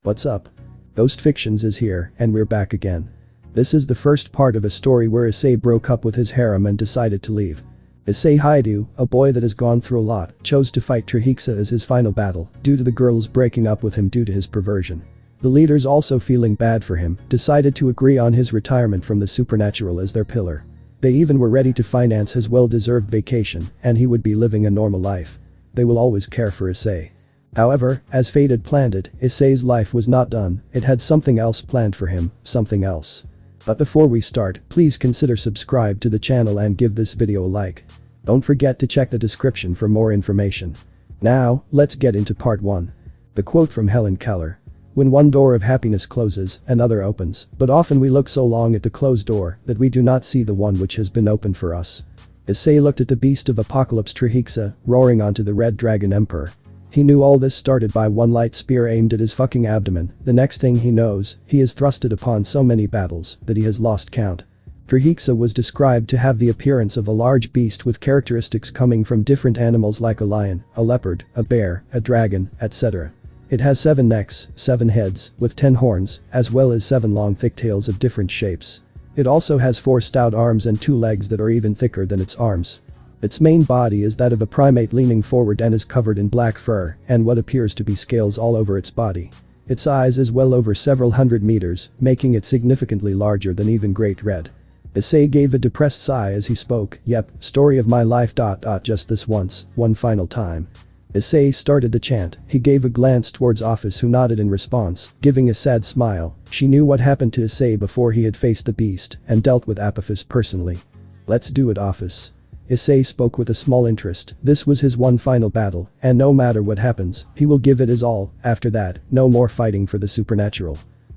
What's up? Ghost Fictions is here, and we're back again. This is the first part of a story where Issei broke up with his harem and decided to leave. Issei Hyoudou, a boy that has gone through a lot, chose to fight Trihexa as his final battle due to the girls breaking up with him due to his perversion. The leaders, also feeling bad for him, decided to agree on his retirement from the supernatural as their pillar. They even were ready to finance his well-deserved vacation, and he would be living a normal life. They will always care for Issei. However, as fate had planned it, Issei's life was not done. It had something else planned for him, something else. But before we start, please consider subscribe to the channel and give this video a like. Don't forget to check the description for more information. Now, let's get into part 1. The quote from Helen Keller. When one door of happiness closes, another opens, but often we look so long at the closed door that we do not see the one which has been opened for us. Issei looked at the beast of apocalypse Trihexa, roaring onto the red dragon emperor. He knew all this started by one light spear aimed at his fucking abdomen. The next thing he knows, he is thrusted upon so many battles that he has lost count. Trihexa was described to have the appearance of a large beast with characteristics coming from different animals like a lion, a leopard, a bear, a dragon, etc. It has 7 necks, 7 heads, with 10 horns, as well as 7 long thick tails of different shapes. It also has 4 stout arms and 2 legs that are even thicker than its arms. Its main body is that of a primate leaning forward and is covered in black fur and what appears to be scales all over its body. Its size is well over several hundred meters, making it significantly larger than even Great Red. Issei gave a depressed sigh as he spoke. Yep, story of my life. Just this once, one final time. Issei started to chant. He gave a glance towards Office, who nodded in response, giving a sad smile. She knew what happened to Issei before he had faced the beast and dealt with Apophis personally. Let's do it, Office. Issei spoke with a small interest. This was his one final battle, and no matter what happens, he will give it his all. After that, no more fighting for the supernatural.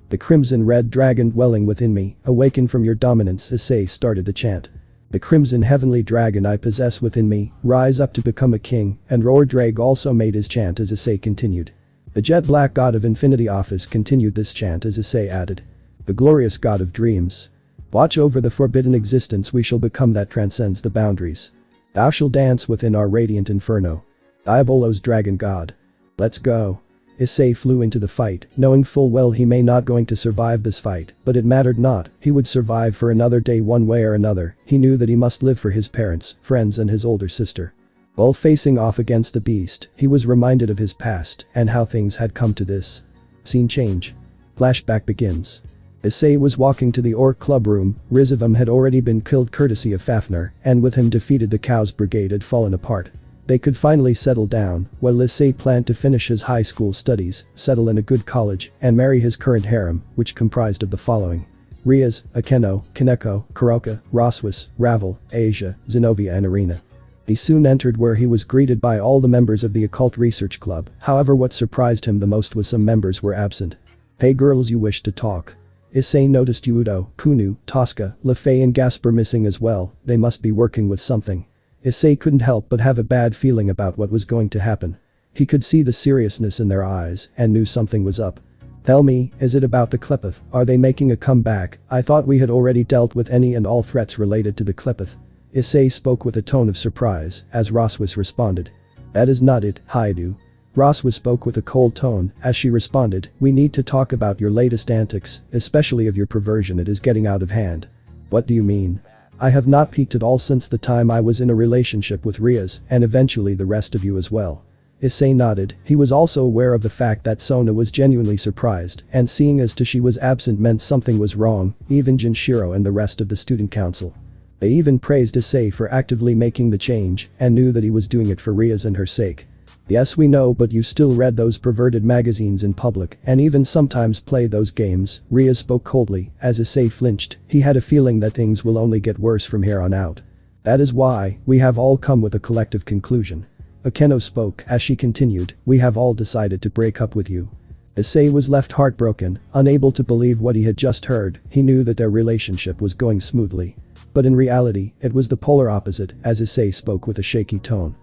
The crimson red dragon dwelling within me, awaken from your dominance. Issei started to chant. The crimson heavenly dragon I possess within me, rise up to become a king, and RageRevan also made his chant as Issei continued. The jet black god of infinity Office continued this chant as Issei added. The glorious god of dreams. Watch over the forbidden existence we shall become that transcends the boundaries. Thou shall dance within our radiant inferno. Diabolos dragon god. Let's go. Issei flew into the fight, knowing full well he may not going to survive this fight, but it mattered not. He would survive for another day one way or another. He knew that he must live for his parents, friends and his older sister. While facing off against the beast, he was reminded of his past and how things had come to this. Scene change. Flashback begins. Issei was walking to the Orc Club room. RageRevan had already been killed courtesy of Fafnir, and with him defeated the Cows Brigade had fallen apart. They could finally settle down, while Issei planned to finish his high school studies, settle in a good college, and marry his current harem, which comprised of the following. Riaz, Akeno, Kaneko, Kuroka, Roswis, Ravel, Asia, Zenobia and Irina. He soon entered where he was greeted by all the members of the Occult Research Club. However, what surprised him the most was some members were absent. Hey girls, you wish to talk? Issei noticed Hyoudou, Kunu, Tosca, Lefei and Gasper missing as well. They must be working with something. Issei couldn't help but have a bad feeling about what was going to happen. He could see the seriousness in their eyes and knew something was up. Tell me, is it about the Qliphoth? Are they making a comeback? I thought we had already dealt with any and all threats related to the Qliphoth. Issei spoke with a tone of surprise as Roswis responded. That is not it, Hyoudou. Roswis spoke with a cold tone as she responded. We need to talk about your latest antics, especially of your perversion. It is getting out of hand. What do you mean? I have not peaked at all since the time I was in a relationship with Riaz, and eventually the rest of you as well. Issei nodded. He was also aware of the fact that Sona was genuinely surprised, and seeing as to she was absent meant something was wrong. Even Jinshiro and the rest of the student council. They even praised Issei for actively making the change and knew that he was doing it for Riaz and her sake. Yes, we know, but you still read those perverted magazines in public and even sometimes play those games. Riaz spoke coldly as Issei flinched. He had a feeling that things will only get worse from here on out. That is why we have all come with a collective conclusion. Akeno spoke as she continued. We have all decided to break up with you. Issei was left heartbroken, unable to believe what he had just heard. He knew that their relationship was going smoothly. But in reality, it was the polar opposite as Issei spoke with a shaky tone.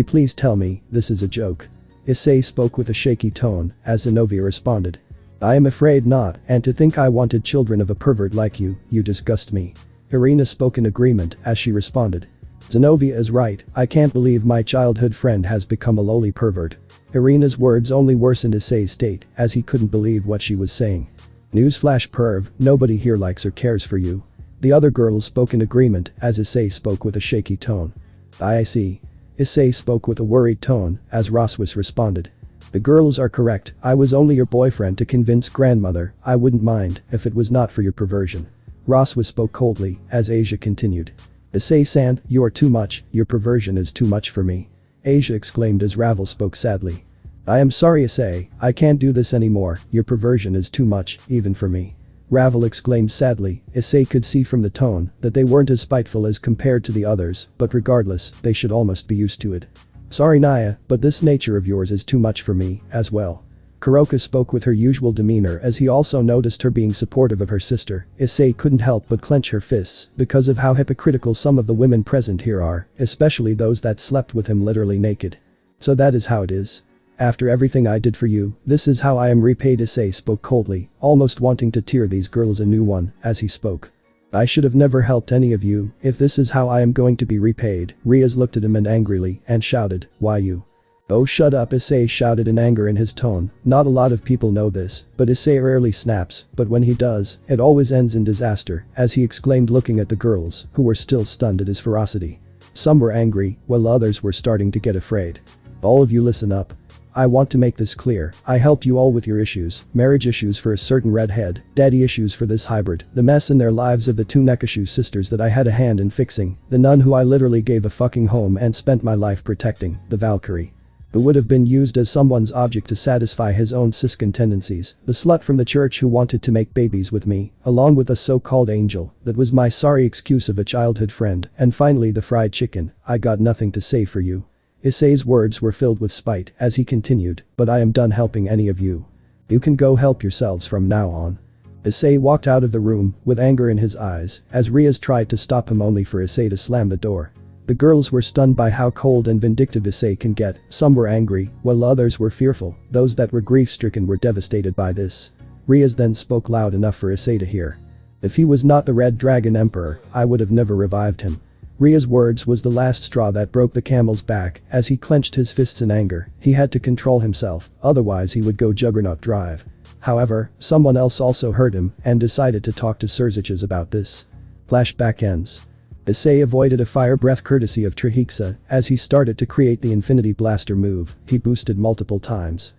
Please tell me, this is a joke. Issei spoke with a shaky tone as Zenobia responded. I am afraid not, and to think I wanted children of a pervert like you disgust me. Irina spoke in agreement as she responded. Zenobia is right, I can't believe my childhood friend has become a lowly pervert. Irina's words only worsened Issei's state as he couldn't believe what she was saying. Newsflash perv, nobody here likes or cares for you. The other girls spoke in agreement as Issei spoke with a shaky tone. I see. Issei spoke with a worried tone as Roswis responded. The girls are correct, I was only your boyfriend to convince grandmother, I wouldn't mind if it was not for your perversion. Roswis spoke coldly as Asia continued. Issei-san, you are too much, your perversion is too much for me. Asia exclaimed as Ravel spoke sadly. I am sorry Issei, I can't do this anymore, your perversion is too much, even for me. Ravel exclaimed sadly. Issei could see from the tone that they weren't as spiteful as compared to the others, but regardless, they should almost be used to it. Sorry Naya, but this nature of yours is too much for me, as well. Kuroka spoke with her usual demeanor as he also noticed her being supportive of her sister. Issei couldn't help but clench her fists because of how hypocritical some of the women present here are, especially those that slept with him literally naked. So that is how it is. After everything I did for you, this is how I am repaid. Issei spoke coldly, almost wanting to tear these girls a new one as he spoke. I should have never helped any of you if this is how I am going to be repaid. Riaz looked at him and angrily and shouted, why you? Oh shut up, Issei shouted in anger in his tone. Not a lot of people know this, but Issei rarely snaps, but when he does, it always ends in disaster, as he exclaimed looking at the girls, who were still stunned at his ferocity. Some were angry, while others were starting to get afraid. All of you listen up. I want to make this clear, I helped you all with your issues, marriage issues for a certain redhead, daddy issues for this hybrid, the mess in their lives of the two Nekashu sisters that I had a hand in fixing, the nun who I literally gave a fucking home and spent my life protecting, the Valkyrie. Who would have been used as someone's object to satisfy his own Siskin tendencies, the slut from the church who wanted to make babies with me, along with a so-called angel that was my sorry excuse of a childhood friend, and finally the fried chicken. I got nothing to say for you. Issei's words were filled with spite as he continued, but I am done helping any of you. You can go help yourselves from now on. Issei walked out of the room with anger in his eyes as Riaz tried to stop him only for Issei to slam the door. The girls were stunned by how cold and vindictive Issei can get, some were angry, while others were fearful, those that were grief-stricken were devastated by this. Riaz then spoke loud enough for Issei to hear. If he was not the Red Dragon Emperor, I would have never revived him. Riaz's words was the last straw that broke the camel's back as he clenched his fists in anger. He had to control himself, otherwise he would go Juggernaut drive. However, someone else also heard him and decided to talk to Surziches about this. Flashback ends. Issei avoided a fire breath courtesy of Trihexa as he started to create the Infinity Blaster move. He boosted multiple times.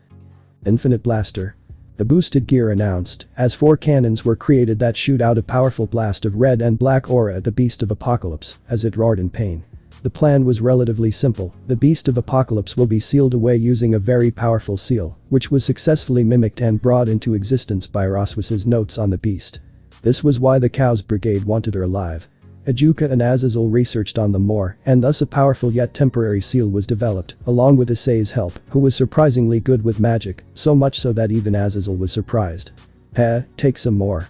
Infinite Blaster. The boosted gear announced as 4 cannons were created that shoot out a powerful blast of red and black aura at the Beast of Apocalypse as it roared in pain. The plan was relatively simple. The Beast of Apocalypse will be sealed away using a very powerful seal, which was successfully mimicked and brought into existence by Roswis's notes on the beast. This was why the Cows Brigade wanted her alive. Ajuka and Azazel researched on them more, and thus a powerful yet temporary seal was developed, along with Issei's help, who was surprisingly good with magic, so much so that even Azazel was surprised. Take some more.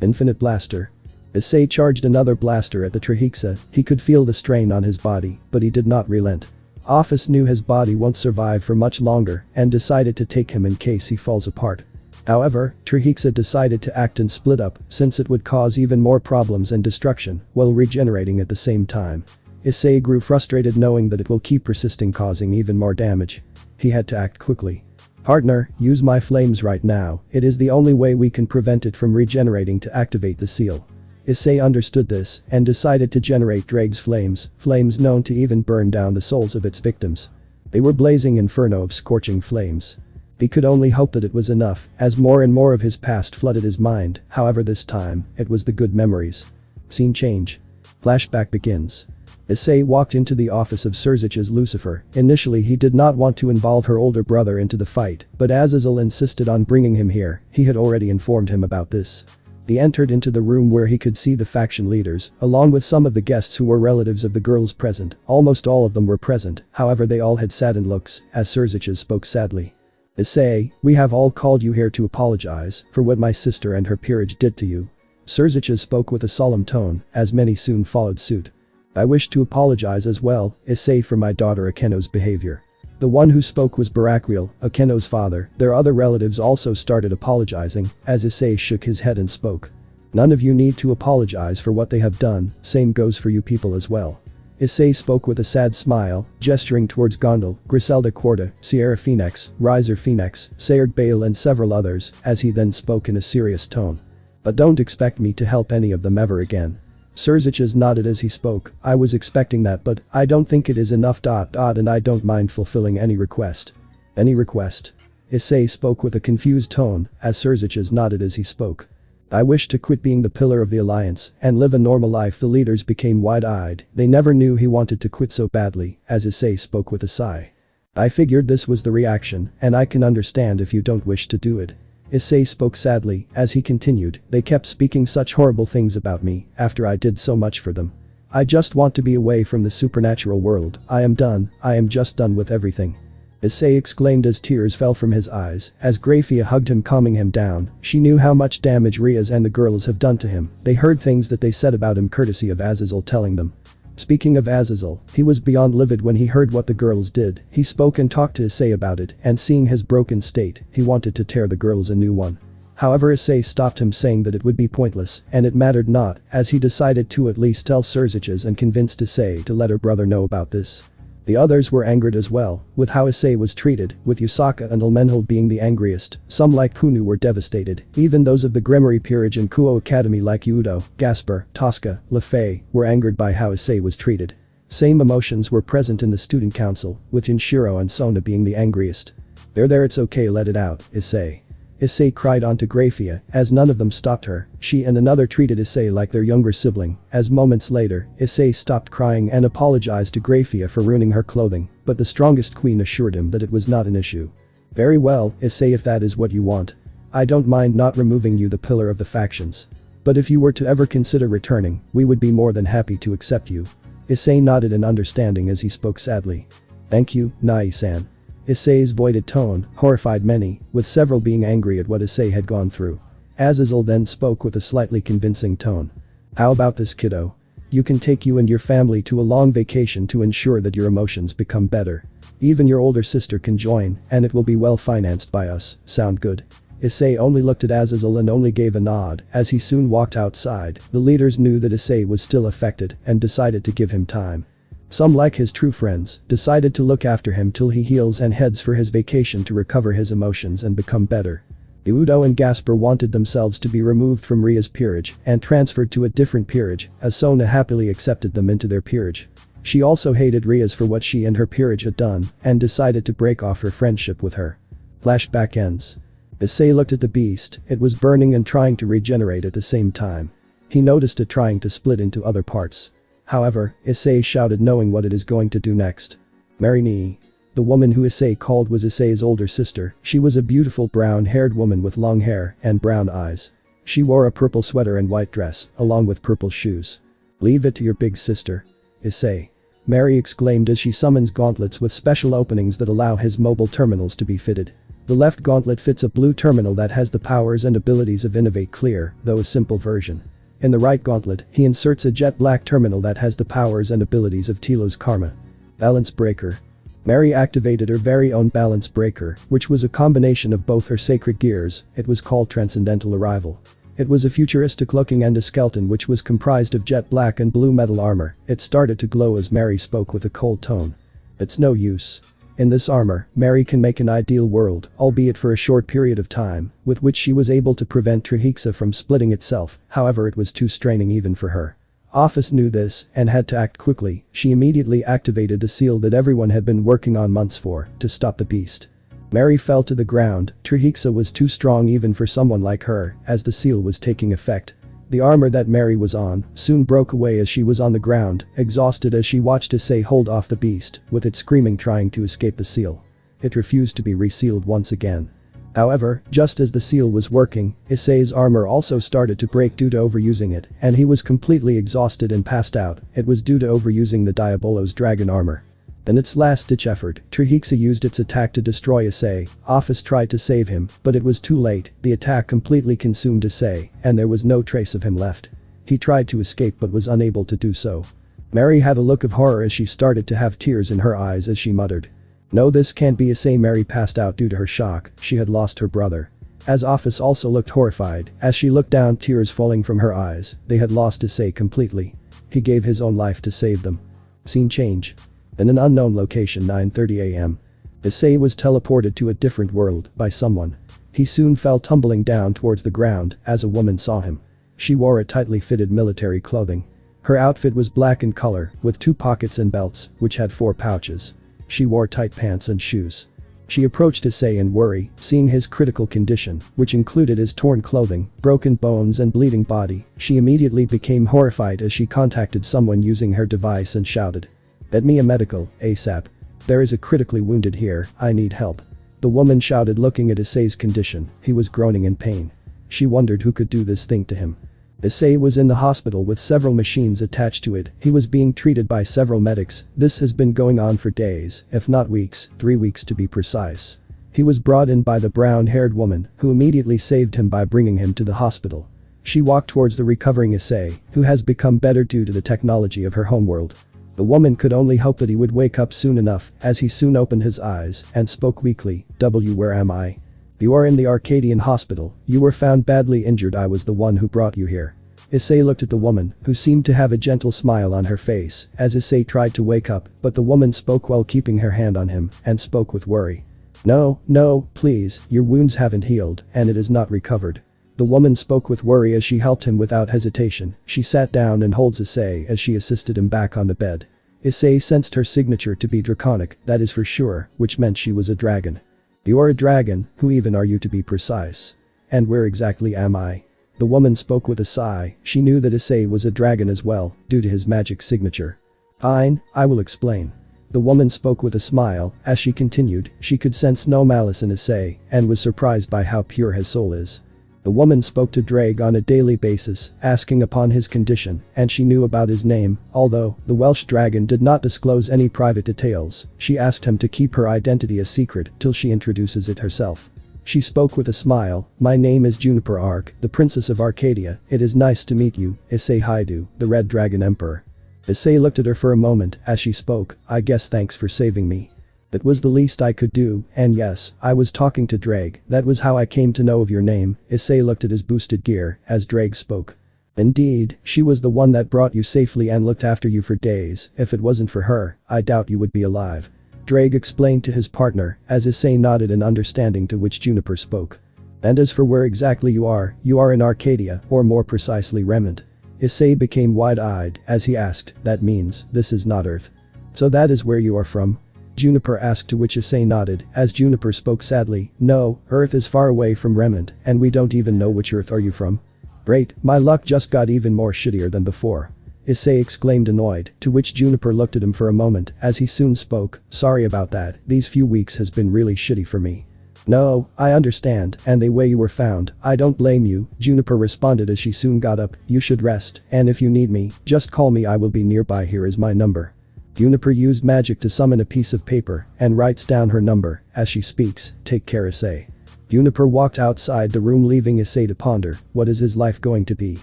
Infinite Blaster. Issei charged another blaster at the Trihexa. He could feel the strain on his body, but he did not relent. Office knew his body won't survive for much longer and decided to take him in case he falls apart. However, Trihexa decided to act and split up since it would cause even more problems and destruction while regenerating at the same time. Issei grew frustrated knowing that it will keep persisting causing even more damage. He had to act quickly. Partner, use my flames right now, it is the only way we can prevent it from regenerating to activate the seal. Issei understood this and decided to generate Drake's flames, flames known to even burn down the souls of its victims. They were blazing inferno of scorching flames. He could only hope that it was enough, as more and more of his past flooded his mind, however this time, it was the good memories. Scene change. Flashback begins. Issei walked into the office of Surzich's Lucifer. Initially he did not want to involve her older brother into the fight, but Azazel insisted on bringing him here. He had already informed him about this. He entered into the room where he could see the faction leaders, along with some of the guests who were relatives of the girls present. Almost all of them were present, however they all had saddened looks, as Surziches spoke sadly. Issei, we have all called you here to apologize for what my sister and her peerage did to you. Surziches spoke with a solemn tone, as many soon followed suit. I wish to apologize as well, Issei, for my daughter Akeno's behavior. The one who spoke was Baraquiel, Akeno's father. Their other relatives also started apologizing, as Issei shook his head and spoke. None of you need to apologize for what they have done, same goes for you people as well. Issei spoke with a sad smile, gesturing towards Gondel, Griselda Corda, Sierra Phoenix, Riser Phoenix, Sayard Bale and several others, as he then spoke in a serious tone. But don't expect me to help any of them ever again. Surziches nodded as he spoke. I was expecting that, but I don't think it is enough. And I don't mind fulfilling any request. Any request? Issei spoke with a confused tone, as Surziches nodded as he spoke. I wish to quit being the pillar of the alliance and live a normal life. The leaders became wide-eyed. They never knew he wanted to quit so badly, as Issei spoke with a sigh. I figured this was the reaction, and I can understand if you don't wish to do it. Issei spoke sadly, as he continued, they kept speaking such horrible things about me, after I did so much for them. I just want to be away from the supernatural world. I am done, I am just done with everything. Issei exclaimed as tears fell from his eyes, as Grafia hugged him, calming him down. She knew how much damage Riaz and the girls have done to him. They heard things that they said about him courtesy of Azazel telling them. Speaking of Azazel, he was beyond livid when he heard what the girls did. He spoke and talked to Issei about it, and seeing his broken state, he wanted to tear the girls a new one. However, Issei stopped him, saying that it would be pointless, and it mattered not, as he decided to at least tell Surziches and convinced Issei to let her brother know about this. The others were angered as well, with how Issei was treated, with Yusaka and Elmenhil being the angriest. Some like Kunu were devastated. Even those of the Grimoire Peerage and Kuo Academy like Hyoudou, Gasper, Tosca, Lefei, were angered by how Issei was treated. Same emotions were present in the student council, with Jinshiro and Sona being the angriest. There, it's okay, let it out, Issei. Issei cried onto Grafia, as none of them stopped her. She and another treated Issei like their younger sibling, as moments later, Issei stopped crying and apologized to Grafia for ruining her clothing, but the strongest queen assured him that it was not an issue. Very well, Issei, if that is what you want. I don't mind not removing you the pillar of the factions. But if you were to ever consider returning, we would be more than happy to accept you. Issei nodded in understanding as he spoke sadly. Thank you, Nai-san. Issei's voided tone horrified many, with several being angry at what Issei had gone through. Azazel then spoke with a slightly convincing tone. How about this, kiddo? You can take you and your family to a long vacation to ensure that your emotions become better. Even your older sister can join, and it will be well financed by us. Sound good? Issei only looked at Azazel and only gave a nod, as he soon walked outside. The leaders knew that Issei was still affected and decided to give him time. Some, like his true friends, decided to look after him till he heals and heads for his vacation to recover his emotions and become better. Hyoudou and Gasper wanted themselves to be removed from Ria's peerage and transferred to a different peerage, as Sona happily accepted them into their peerage. She also hated Riaz for what she and her peerage had done and decided to break off her friendship with her. Flashback ends. Issei looked at the beast. It was burning and trying to regenerate at the same time. He noticed it trying to split into other parts. However, Issei shouted, knowing what it is going to do next. Marry me. The woman who Issei called was Issei's older sister. She was a beautiful brown-haired woman with long hair and brown eyes. She wore a purple sweater and white dress, along with purple shoes. Leave it to your big sister. Issei. Mary exclaimed as she summons gauntlets with special openings that allow his mobile terminals to be fitted. The left gauntlet fits a blue terminal that has the powers and abilities of Innovate Clear, though a simple version. In the right gauntlet, he inserts a jet black terminal that has the powers and abilities of Tilo's Karma. Balance Breaker. Mary activated her very own Balance Breaker, which was a combination of both her sacred gears. It was called Transcendental Arrival. It was a futuristic looking endoskeleton which was comprised of jet black and blue metal armor. It started to glow as Mary spoke with a cold tone. It's no use. In this armor, Mary can make an ideal world, albeit for a short period of time, with which she was able to prevent Trihexa from splitting itself. However, it was too straining even for her. Office knew this and had to act quickly. She immediately activated the seal that everyone had been working on months for, to stop the beast. Mary fell to the ground. Trihexa was too strong even for someone like her, as the seal was taking effect. The armor that Mary was on soon broke away as she was on the ground, exhausted as she watched Issei hold off the beast, with it screaming trying to escape the seal. It refused to be resealed once again. However, just as the seal was working, Issei's armor also started to break due to overusing it, and he was completely exhausted and passed out. It was due to overusing the Diabolo's dragon armor. In its last-ditch effort, Trihexa used its attack to destroy Issei. Office tried to save him, but it was too late. The attack completely consumed Issei, and there was no trace of him left. He tried to escape but was unable to do so. Mary had a look of horror as she started to have tears in her eyes as she muttered. No, this can't be Issei. Mary passed out due to her shock. She had lost her brother. As Office also looked horrified, as she looked down, tears falling from her eyes. They had lost Issei completely. He gave his own life to save them. Scene change. In an unknown location 9:30 am. Issei was teleported to a different world by someone. He soon fell tumbling down towards the ground as a woman saw him. She wore a tightly fitted military clothing. Her outfit was black in color with 2 pockets and belts which had 4 pouches. She wore tight pants and shoes. She approached Issei in worry, seeing his critical condition, which included his torn clothing, broken bones and bleeding body. She immediately became horrified as she contacted someone using her device and shouted, "Get me a medical, ASAP. There is a critically wounded here, I need help." The woman shouted looking at Issei's condition, he was groaning in pain. She wondered who could do this thing to him. Issei was in the hospital with several machines attached to it, he was being treated by several medics. This has been going on for days, if not weeks, 3 weeks to be precise. He was brought in by the brown-haired woman, who immediately saved him by bringing him to the hospital. She walked towards the recovering Issei, who has become better due to the technology of her homeworld. The woman could only hope that he would wake up soon enough, as he soon opened his eyes and spoke weakly, "Where am I?" "You are in the Arcadian hospital, you were found badly injured, I was the one who brought you here." Issei looked at the woman, who seemed to have a gentle smile on her face, as Issei tried to wake up, but the woman spoke while keeping her hand on him, and spoke with worry. No, please, your wounds haven't healed, and it is not recovered." The woman spoke with worry as she helped him without hesitation. She sat down and holds Issei as she assisted him back on the bed. Issei sensed her signature to be draconic, that is for sure, which meant she was a dragon. "You are a dragon, who even are you to be precise? And where exactly am I?" The woman spoke with a sigh, she knew that Issei was a dragon as well, due to his magic signature. "Fine, I will explain." The woman spoke with a smile, as she continued, she could sense no malice in Issei, and was surprised by how pure his soul is. The woman spoke to Drake on a daily basis, asking upon his condition, and she knew about his name, although the Welsh dragon did not disclose any private details. She asked him to keep her identity a secret till she introduces it herself. She spoke with a smile, "My name is Juniper Arc, the Princess of Arcadia, it is nice to meet you, Issei Hyoudou, the Red Dragon Emperor." Issei looked at her for a moment as she spoke, "I guess thanks for saving me. That was the least I could do, and yes, I was talking to Drake, that was how I came to know of your name." Issei looked at his boosted gear as Drake spoke. "Indeed, she was the one that brought you safely and looked after you for days, if it wasn't for her, I doubt you would be alive." Drake explained to his partner, as Issei nodded in understanding, to which Juniper spoke. "And as for where exactly you are in Arcadia, or more precisely Remnant." Issei became wide-eyed as he asked, "That means, this is not Earth. So that is where you are from?" Juniper asked, to which Issei nodded, as Juniper spoke sadly, "No, Earth is far away from Remnant, and we don't even know which Earth are you from." "Great, my luck just got even more shittier than before," Issei exclaimed annoyed, to which Juniper looked at him for a moment, as he soon spoke, "Sorry about that, these few weeks has been really shitty for me." "No, I understand, and the way you were found, I don't blame you," Juniper responded as she soon got up, "You should rest, and if you need me, just call me, I will be nearby, here is my number." Juniper used magic to summon a piece of paper and writes down her number as she speaks, "Take care, Issei." Juniper walked outside the room, leaving Issei to ponder, what is his life going to be?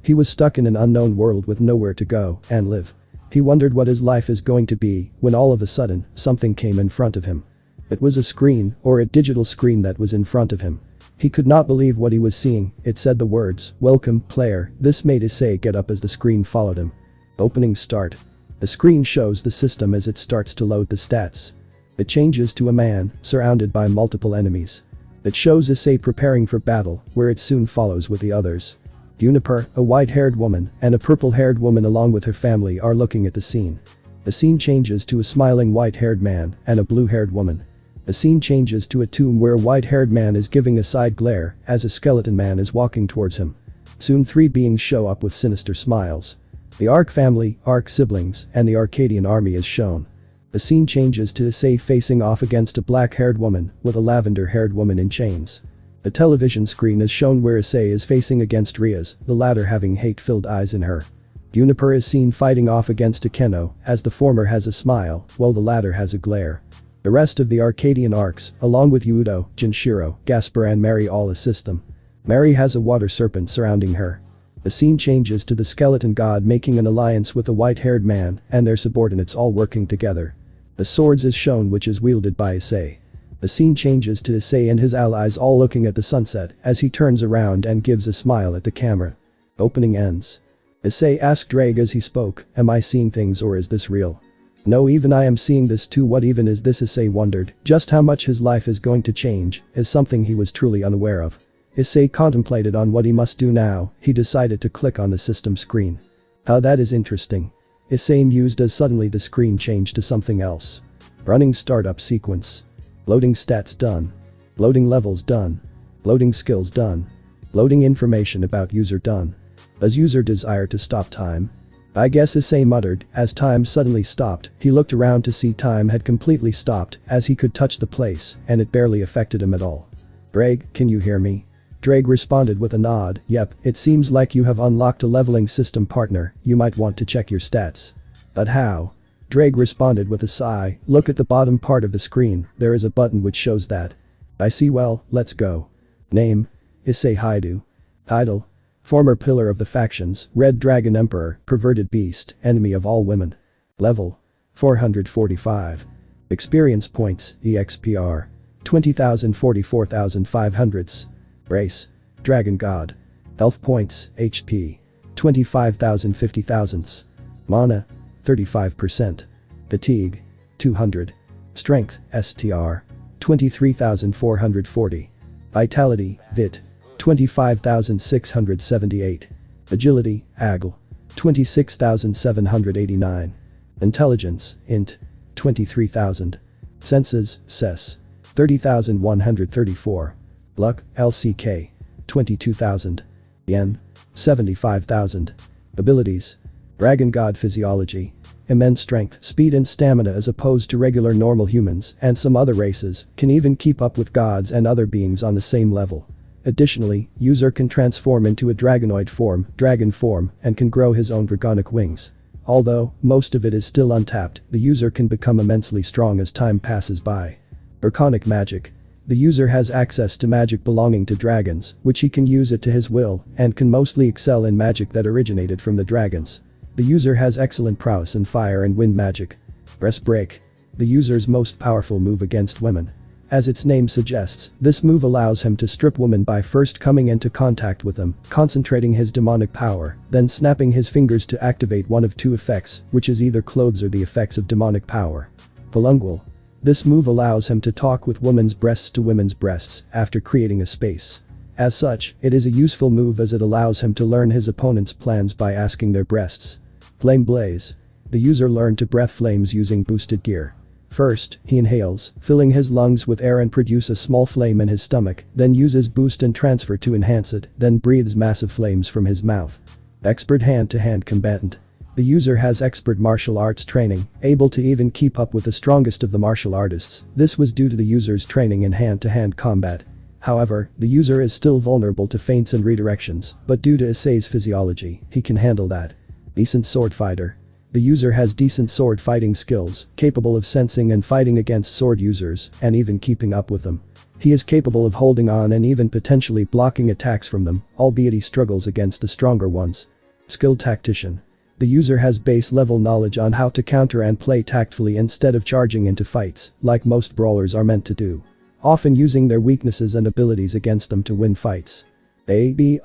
He was stuck in an unknown world with nowhere to go and live. He wondered what his life is going to be when all of a sudden, something came in front of him. It was a screen, or a digital screen, that was in front of him. He could not believe what he was seeing. It said the words, "Welcome, player." This made Issei get up as the screen followed him. Opening start. The screen shows the system as it starts to load the stats. It changes to a man, surrounded by multiple enemies. It shows Issei preparing for battle, where it soon follows with the others. Juniper, a white-haired woman, and a purple-haired woman along with her family are looking at the scene. The scene changes to a smiling white-haired man and a blue-haired woman. The scene changes to a tomb where a white-haired man is giving a side glare as a skeleton man is walking towards him. Soon 3 beings show up with sinister smiles. The Arc family, Arc siblings, and the Arcadian army is shown. The scene changes to Issei facing off against a black-haired woman with a lavender-haired woman in chains. The television screen is shown where Issei is facing against Riaz, the latter having hate-filled eyes in her. Juniper is seen fighting off against Akeno, as the former has a smile, while the latter has a glare. The rest of the Arcadian arcs, along with Hyoudou, Jinshiro, Gaspar and Mary, all assist them. Mary has a water serpent surrounding her. The scene changes to the skeleton god making an alliance with a white-haired man and their subordinates all working together. The swords is shown which is wielded by Issei. The scene changes to Issei and his allies all looking at the sunset as he turns around and gives a smile at the camera. Opening ends. Issei asked Drake as he spoke, "Am I seeing things or is this real?" No, even I am seeing this too. What even is this? Issei wondered. Just how much his life is going to change is something he was truly unaware of. Issei contemplated on what he must do now. He decided to click on the system screen. How that is interesting. Issei mused as suddenly the screen changed to something else. Running startup sequence. Loading stats done. Loading levels done. Loading skills done. Loading information about user done. Does user desire to stop time? I guess, Issei muttered. As time suddenly stopped, he looked around to see time had completely stopped, as he could touch the place, and it barely affected him at all. Drake, can you hear me? Drake responded with a nod. Yep, it seems like you have unlocked a leveling system, partner. You might want to check your stats. But how? Drake responded with a sigh. Look at the bottom part of the screen, there is a button which shows that. I see. Well, let's go. Name? Issei Hyoudou. Title? Former pillar of the factions, Red Dragon Emperor, perverted beast, enemy of all women. Level? 445. Experience points, EXPR. 20,000 44,500. Race? Dragon God. Health points, HP. 25,000 50,000. Mana? 35%. Fatigue? 200. Strength, STR. 23,440. Vitality, VIT. 25,678. Agility, AGL. 26,789. Intelligence, INT. 23,000. Senses, SES. 30,134. Luck, LCK. 22,000. Yen. 75,000. Abilities. Dragon God Physiology. Immense strength, speed and stamina as opposed to regular normal humans, and some other races can even keep up with gods and other beings on the same level. Additionally, user can transform into a dragonoid form, dragon form, and can grow his own dragonic wings. Although most of it is still untapped, the user can become immensely strong as time passes by. Draconic magic. The user has access to magic belonging to dragons, which he can use it to his will, and can mostly excel in magic that originated from the dragons. The user has excellent prowess in fire and wind magic. Breast break. The user's most powerful move against women. As its name suggests, this move allows him to strip women by first coming into contact with them, concentrating his demonic power, then snapping his fingers to activate one of two effects, which is either clothes or the effects of demonic power. Polungual. This move allows him to talk with women's breasts to women's breasts after creating a space. As such, it is a useful move as it allows him to learn his opponent's plans by asking their breasts. Flame Blaze. The user learned to breath flames using boosted gear. First, he inhales, filling his lungs with air and produce a small flame in his stomach, then uses boost and transfer to enhance it, then breathes massive flames from his mouth. Expert hand-to-hand combatant. The user has expert martial arts training, able to even keep up with the strongest of the martial artists. This was due to the user's training in hand-to-hand combat. However, the user is still vulnerable to feints and redirections, but due to Issei's physiology, he can handle that. Decent sword fighter. The user has decent sword fighting skills, capable of sensing and fighting against sword users, and even keeping up with them. He is capable of holding on and even potentially blocking attacks from them, albeit he struggles against the stronger ones. Skilled tactician. The user has base level knowledge on how to counter and play tactfully instead of charging into fights, like most brawlers are meant to do. Often using their weaknesses and abilities against them to win fights. Abilities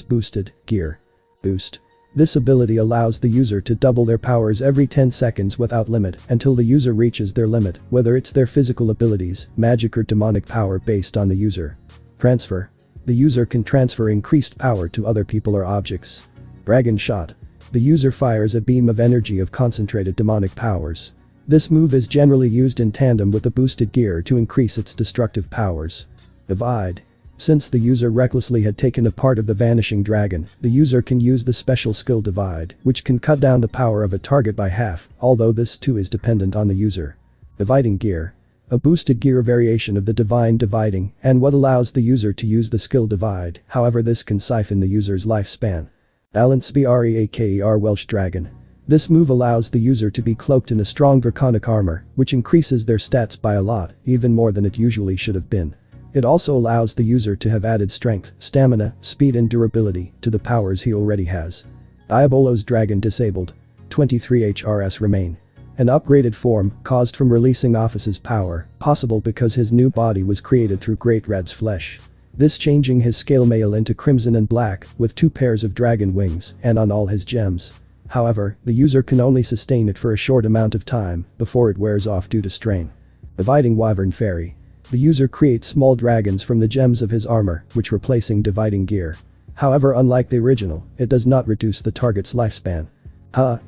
boosted gear. Boost. This ability allows the user to double their powers every 10 seconds without limit until the user reaches their limit, whether it's their physical abilities, magic or demonic power based on the user. Transfer. The user can transfer increased power to other people or objects. Dragon Shot. The user fires a beam of energy of concentrated demonic powers. This move is generally used in tandem with the boosted gear to increase its destructive powers. Divide. Since the user recklessly had taken a part of the vanishing dragon, the user can use the special skill Divide, which can cut down the power of a target by half, although this too is dependent on the user. Dividing Gear. A boosted gear variation of the Divine Dividing, and what allows the user to use the skill Divide, however this can siphon the user's lifespan. Balance Breaker Welsh Dragon. This move allows the user to be cloaked in a strong draconic armor, which increases their stats by a lot, even more than it usually should have been. It also allows the user to have added strength, stamina, speed and durability to the powers he already has. Diabolo's Dragon Disabled. 23 HRS Remain. An upgraded form, caused from releasing Office's power, possible because his new body was created through Great Red's flesh. This changing his scale mail into crimson and black, with 2 pairs of dragon wings, and on all his gems. However, the user can only sustain it for a short amount of time before it wears off due to strain. Dividing Wyvern Fairy. The user creates small dragons from the gems of his armor, which replacing dividing gear. However, unlike the original, it does not reduce the target's lifespan.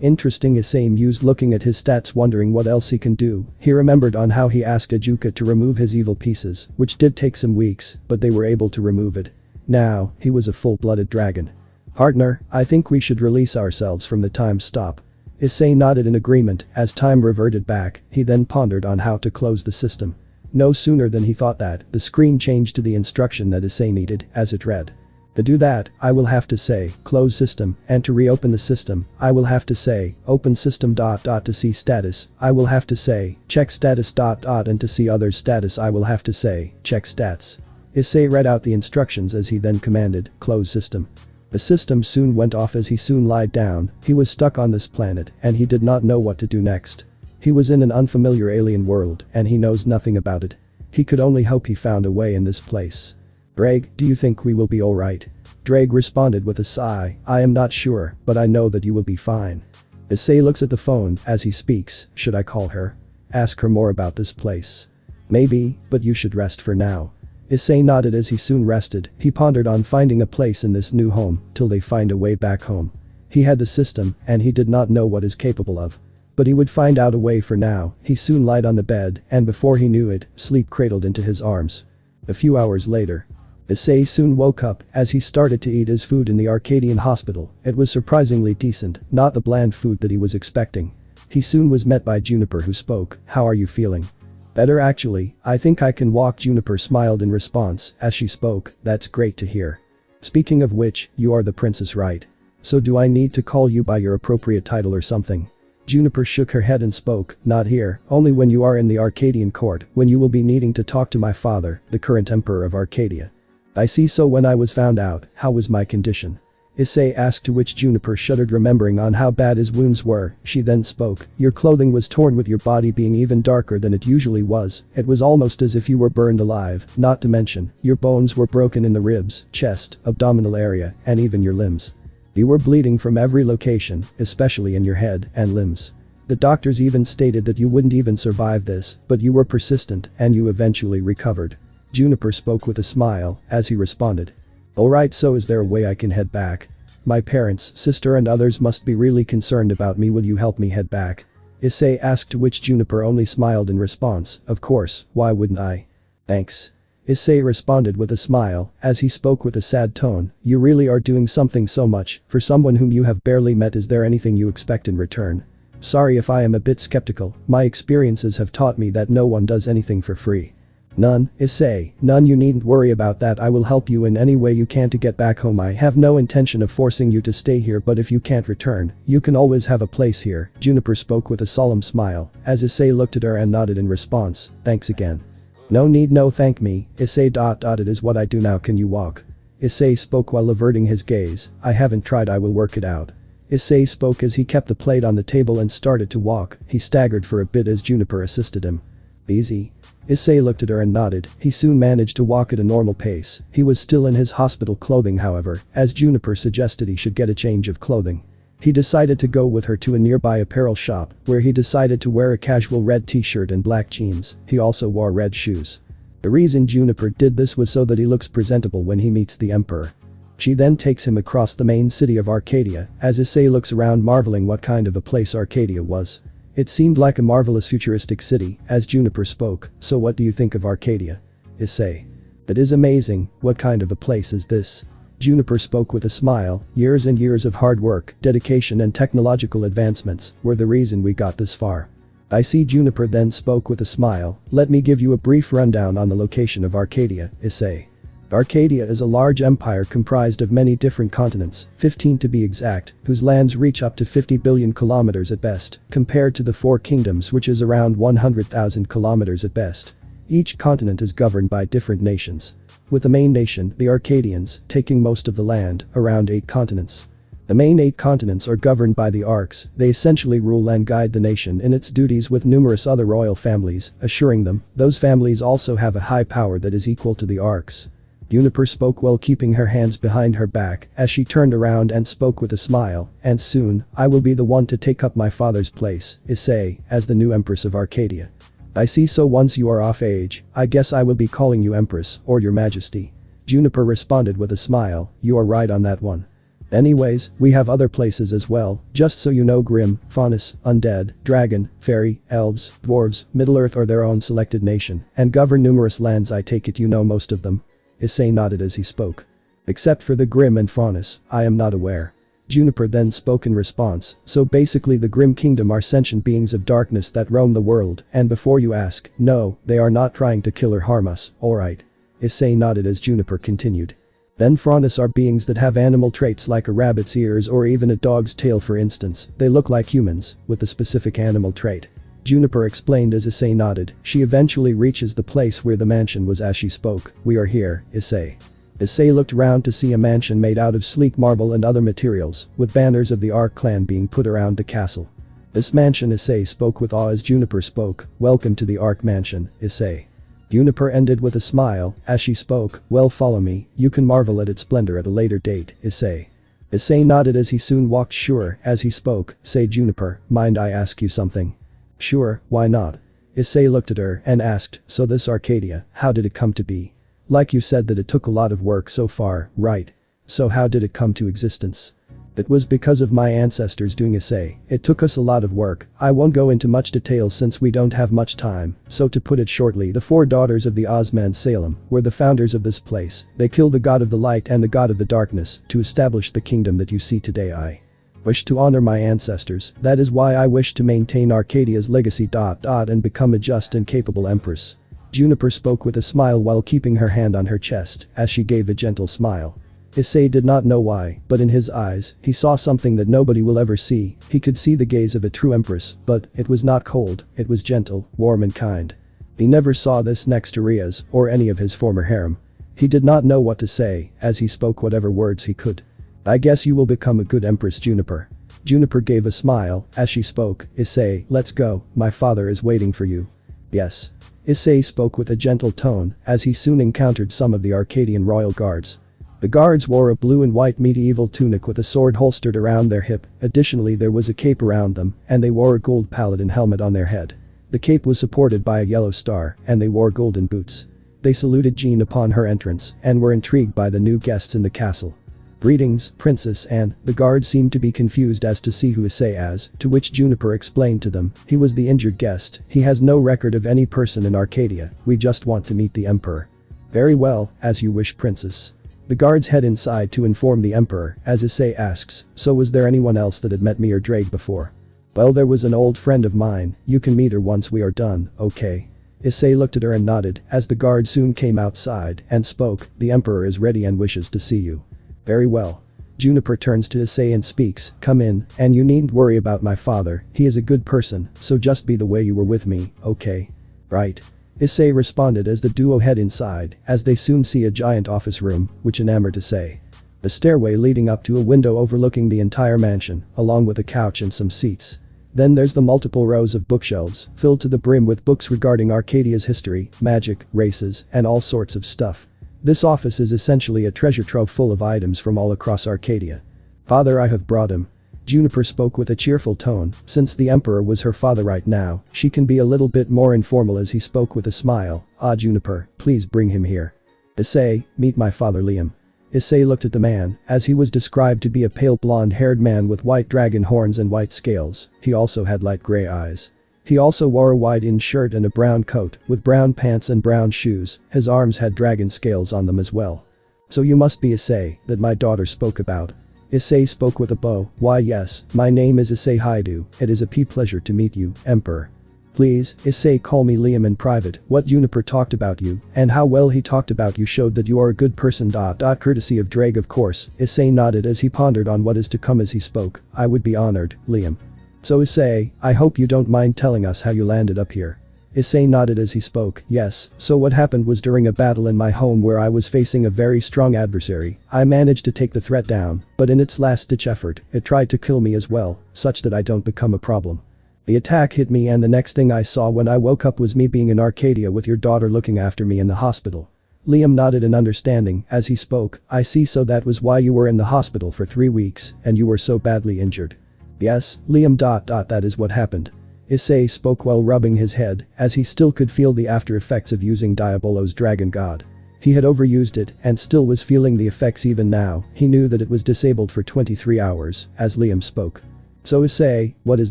Interesting. Issei mused, looking at his stats, wondering what else he can do. He remembered on how he asked Ajuka to remove his evil pieces, which did take some weeks, but they were able to remove it. Now, he was a full-blooded dragon. Partner, I think we should release ourselves from the time stop. Issei nodded in agreement. As time reverted back, he then pondered on how to close the system. No sooner than he thought that, the screen changed to the instruction that Issei needed, as it read. To do that, I will have to say, close system, and to reopen the system, I will have to say, open system ... to see status, I will have to say, check status ... and to see other status I will have to say, check stats. Issei read out the instructions as he then commanded, close system. The system soon went off as he soon lied down. He was stuck on this planet, and he did not know what to do next. He was in an unfamiliar alien world, and he knows nothing about it. He could only hope he found a way in this place. Drake, do you think we will be alright? Drake responded with a sigh, I am not sure, but I know that you will be fine. Issei looks at the phone as he speaks. Should I call her? Ask her more about this place. Maybe, but you should rest for now. Issei nodded as he soon rested. He pondered on finding a place in this new home till they find a way back home. He had the system and he did not know what is capable of. But he would find out a way. For now, he soon lied on the bed, and before he knew it, sleep cradled into his arms. A few hours later, Issei soon woke up as he started to eat his food in the Arcadian hospital. It was surprisingly decent, not the bland food that he was expecting. He soon was met by Juniper, who spoke, how are you feeling? Better actually, I think I can walk. Juniper smiled in response as she spoke, that's great to hear. Speaking of which, you are the princess, right? So do I need to call you by your appropriate title or something? Juniper shook her head and spoke, not here, only when you are in the Arcadian court, when you will be needing to talk to my father, the current emperor of Arcadia. I see. So when I was found out, how was my condition? Issei asked, to which Juniper shuddered, remembering on how bad his wounds were. She then spoke, your clothing was torn, with your body being even darker than it usually was. It was almost as if you were burned alive, not to mention, your bones were broken in the ribs, chest, abdominal area, and even your limbs. You were bleeding from every location, especially in your head and limbs. The doctors even stated that you wouldn't even survive this, but you were persistent and you eventually recovered. Juniper spoke with a smile as he responded. Alright, so is there a way I can head back? My parents, sister and others must be really concerned about me. Will you help me head back? Issei asked, to which Juniper only smiled in response, of course, why wouldn't I? Thanks. Issei responded with a smile as he spoke with a sad tone, you really are doing something so much for someone whom you have barely met. Is there anything you expect in return? Sorry if I am a bit skeptical, my experiences have taught me that no one does anything for free. None, Issei, none. You needn't worry about that. I will help you in any way you can to get back home. I have no intention of forcing you to stay here, but if you can't return, you can always have a place here. Juniper spoke with a solemn smile as Issei looked at her and nodded in response, thanks again. No need, no thank me, Issei. It is what I do now. Can you walk? Issei spoke while averting his gaze, I haven't tried, I will work it out. Issei spoke as he kept the plate on the table and started to walk. He staggered for a bit as Juniper assisted him. Easy. Issei looked at her and nodded. He soon managed to walk at a normal pace. He was still in his hospital clothing, however, as Juniper suggested he should get a change of clothing. He decided to go with her to a nearby apparel shop, where he decided to wear a casual red t-shirt and black jeans. He also wore red shoes. The reason Juniper did this was so that he looks presentable when he meets the emperor. She then takes him across the main city of Arcadia, as Issei looks around, marveling what kind of a place Arcadia was. It seemed like a marvelous futuristic city, as Juniper spoke, so what do you think of Arcadia? Issei. That is amazing, what kind of a place is this? Juniper spoke with a smile, years and years of hard work, dedication and technological advancements were the reason we got this far. I see. Juniper then spoke with a smile, let me give you a brief rundown on the location of Arcadia, Issei. Arcadia is a large empire comprised of many different continents, 15 to be exact, whose lands reach up to 50 billion kilometers at best, compared to the 4 kingdoms, which is around 100,000 kilometers at best. Each continent is governed by different nations, with the main nation, the Arcadians, taking most of the land, around 8 continents. The main 8 continents are governed by the Arcs. They essentially rule and guide the nation in its duties, with numerous other royal families assuring them. Those families also have a high power that is equal to the Arcs. Juniper spoke while keeping her hands behind her back as she turned around and spoke with a smile, and soon, I will be the one to take up my father's place, Issei, as the new Empress of Arcadia. I see, so once you are of age, I guess I will be calling you Empress or Your Majesty. Juniper responded with a smile, you are right on that one. Anyways, we have other places as well, just so you know. Grimm, Faunus, Undead, Dragon, Fairy, Elves, Dwarves, Middle-earth are their own selected nation, and govern numerous lands. I take it you know most of them. Issei nodded as he spoke. Except for the Grimm and Faunus, I am not aware. Juniper then spoke in response, so basically the Grimm Kingdom are sentient beings of darkness that roam the world, and before you ask, no, they are not trying to kill or harm us, alright. Issei nodded as Juniper continued. Then Faunus are beings that have animal traits like a rabbit's ears or even a dog's tail, for instance. They look like humans, with a specific animal trait. Juniper explained as Issei nodded. She eventually reaches the place where the mansion was as she spoke. We are here, Issei. Issei looked round to see a mansion made out of sleek marble and other materials, with banners of the Arc clan being put around the castle. This mansion, Issei spoke with awe as Juniper spoke. Welcome to the Arc mansion, Issei. Juniper ended with a smile as she spoke, well, follow me, you can marvel at its splendor at a later date, Issei. Issei nodded as he soon walked. Sure, as he spoke, say Juniper, mind I ask you something? Sure, why not? Issei looked at her and asked, so this Arcadia, how did it come to be? Like you said that it took a lot of work so far, right? So how did it come to existence? It was because of my ancestors doing, Issei. It took us a lot of work. I won't go into much detail since we don't have much time, so to put it shortly, the 4 daughters of the Osman Salem were the founders of this place. They killed the god of the light and the god of the darkness to establish the kingdom that you see today. I wish to honor my ancestors, that is why I wish to maintain Arcadia's legacy. And become a just and capable empress. Juniper spoke with a smile while keeping her hand on her chest as she gave a gentle smile. Issei did not know why, but in his eyes, he saw something that nobody will ever see. He could see the gaze of a true empress, but it was not cold, it was gentle, warm and kind. He never saw this next to Ria's or any of his former harem. He did not know what to say as he spoke whatever words he could. I guess you will become a good empress, Juniper. Juniper gave a smile as she spoke. Issei, let's go, my father is waiting for you. Yes. Issei spoke with a gentle tone as he soon encountered some of the Arcadian royal guards. The guards wore a blue and white medieval tunic with a sword holstered around their hip. Additionally, there was a cape around them, and they wore a gold paladin helmet on their head. The cape was supported by a yellow star, and they wore golden boots. They saluted Jean upon her entrance and were intrigued by the new guests in the castle. Greetings, princess, and the guards seemed to be confused as to see who Issei as, to which Juniper explained to them, he was the injured guest, he has no record of any person in Arcadia, we just want to meet the emperor. Very well, as you wish, princess. The guards head inside to inform the emperor as Issei asks, so was there anyone else that had met me or Drake before? Well, there was an old friend of mine, you can meet her once we are done, okay? Issei looked at her and nodded as the guard soon came outside and spoke, the emperor is ready and wishes to see you. Very well. Juniper turns to Issei and speaks, come in, and you needn't worry about my father, he is a good person, so just be the way you were with me, okay? Right. Issei responded as the duo head inside, as they soon see a giant office room, which enamored Issei. A stairway leading up to a window overlooking the entire mansion, along with a couch and some seats. Then there's the multiple rows of bookshelves, filled to the brim with books regarding Arcadia's history, magic, races, and all sorts of stuff. This office is essentially a treasure trove full of items from all across Arcadia. Father, I have brought him. Juniper spoke with a cheerful tone, since the emperor was her father right now, she can be a little bit more informal as he spoke with a smile, Juniper, please bring him here. Issei, meet my father Liam. Issei looked at the man, as he was described to be a pale blonde-haired man with white dragon horns and white scales, he also had light gray eyes. He also wore a white-in shirt and a brown coat, with brown pants and brown shoes, his arms had dragon scales on them as well. So you must be Issei, that my daughter spoke about. Issei spoke with a bow, why yes, my name is Issei Hyoudou, it is a pleasure to meet you, Emperor. Please, Issei, call me Liam in private. What Juniper talked about you, and how well he talked about you showed that you are a good person. Courtesy of Drake, of course. Issei nodded as he pondered on what is to come as he spoke, I would be honored, Liam. So Issei, I hope you don't mind telling us how you landed up here. Issei nodded as he spoke, yes, so what happened was during a battle in my home where I was facing a very strong adversary, I managed to take the threat down, but in its last-ditch effort, it tried to kill me as well, such that I don't become a problem. The attack hit me and the next thing I saw when I woke up was me being in Arcadia with your daughter looking after me in the hospital. Liam nodded in understanding as he spoke. I see, so that was why you were in the hospital for 3 weeks and you were so badly injured. Yes, Liam. That is what happened. Issei spoke while rubbing his head as he still could feel the after effects of using Diabolo's dragon god. He had overused it and still was feeling the effects even now. He knew that it was disabled for 23 hours as Liam spoke. So Issei, what is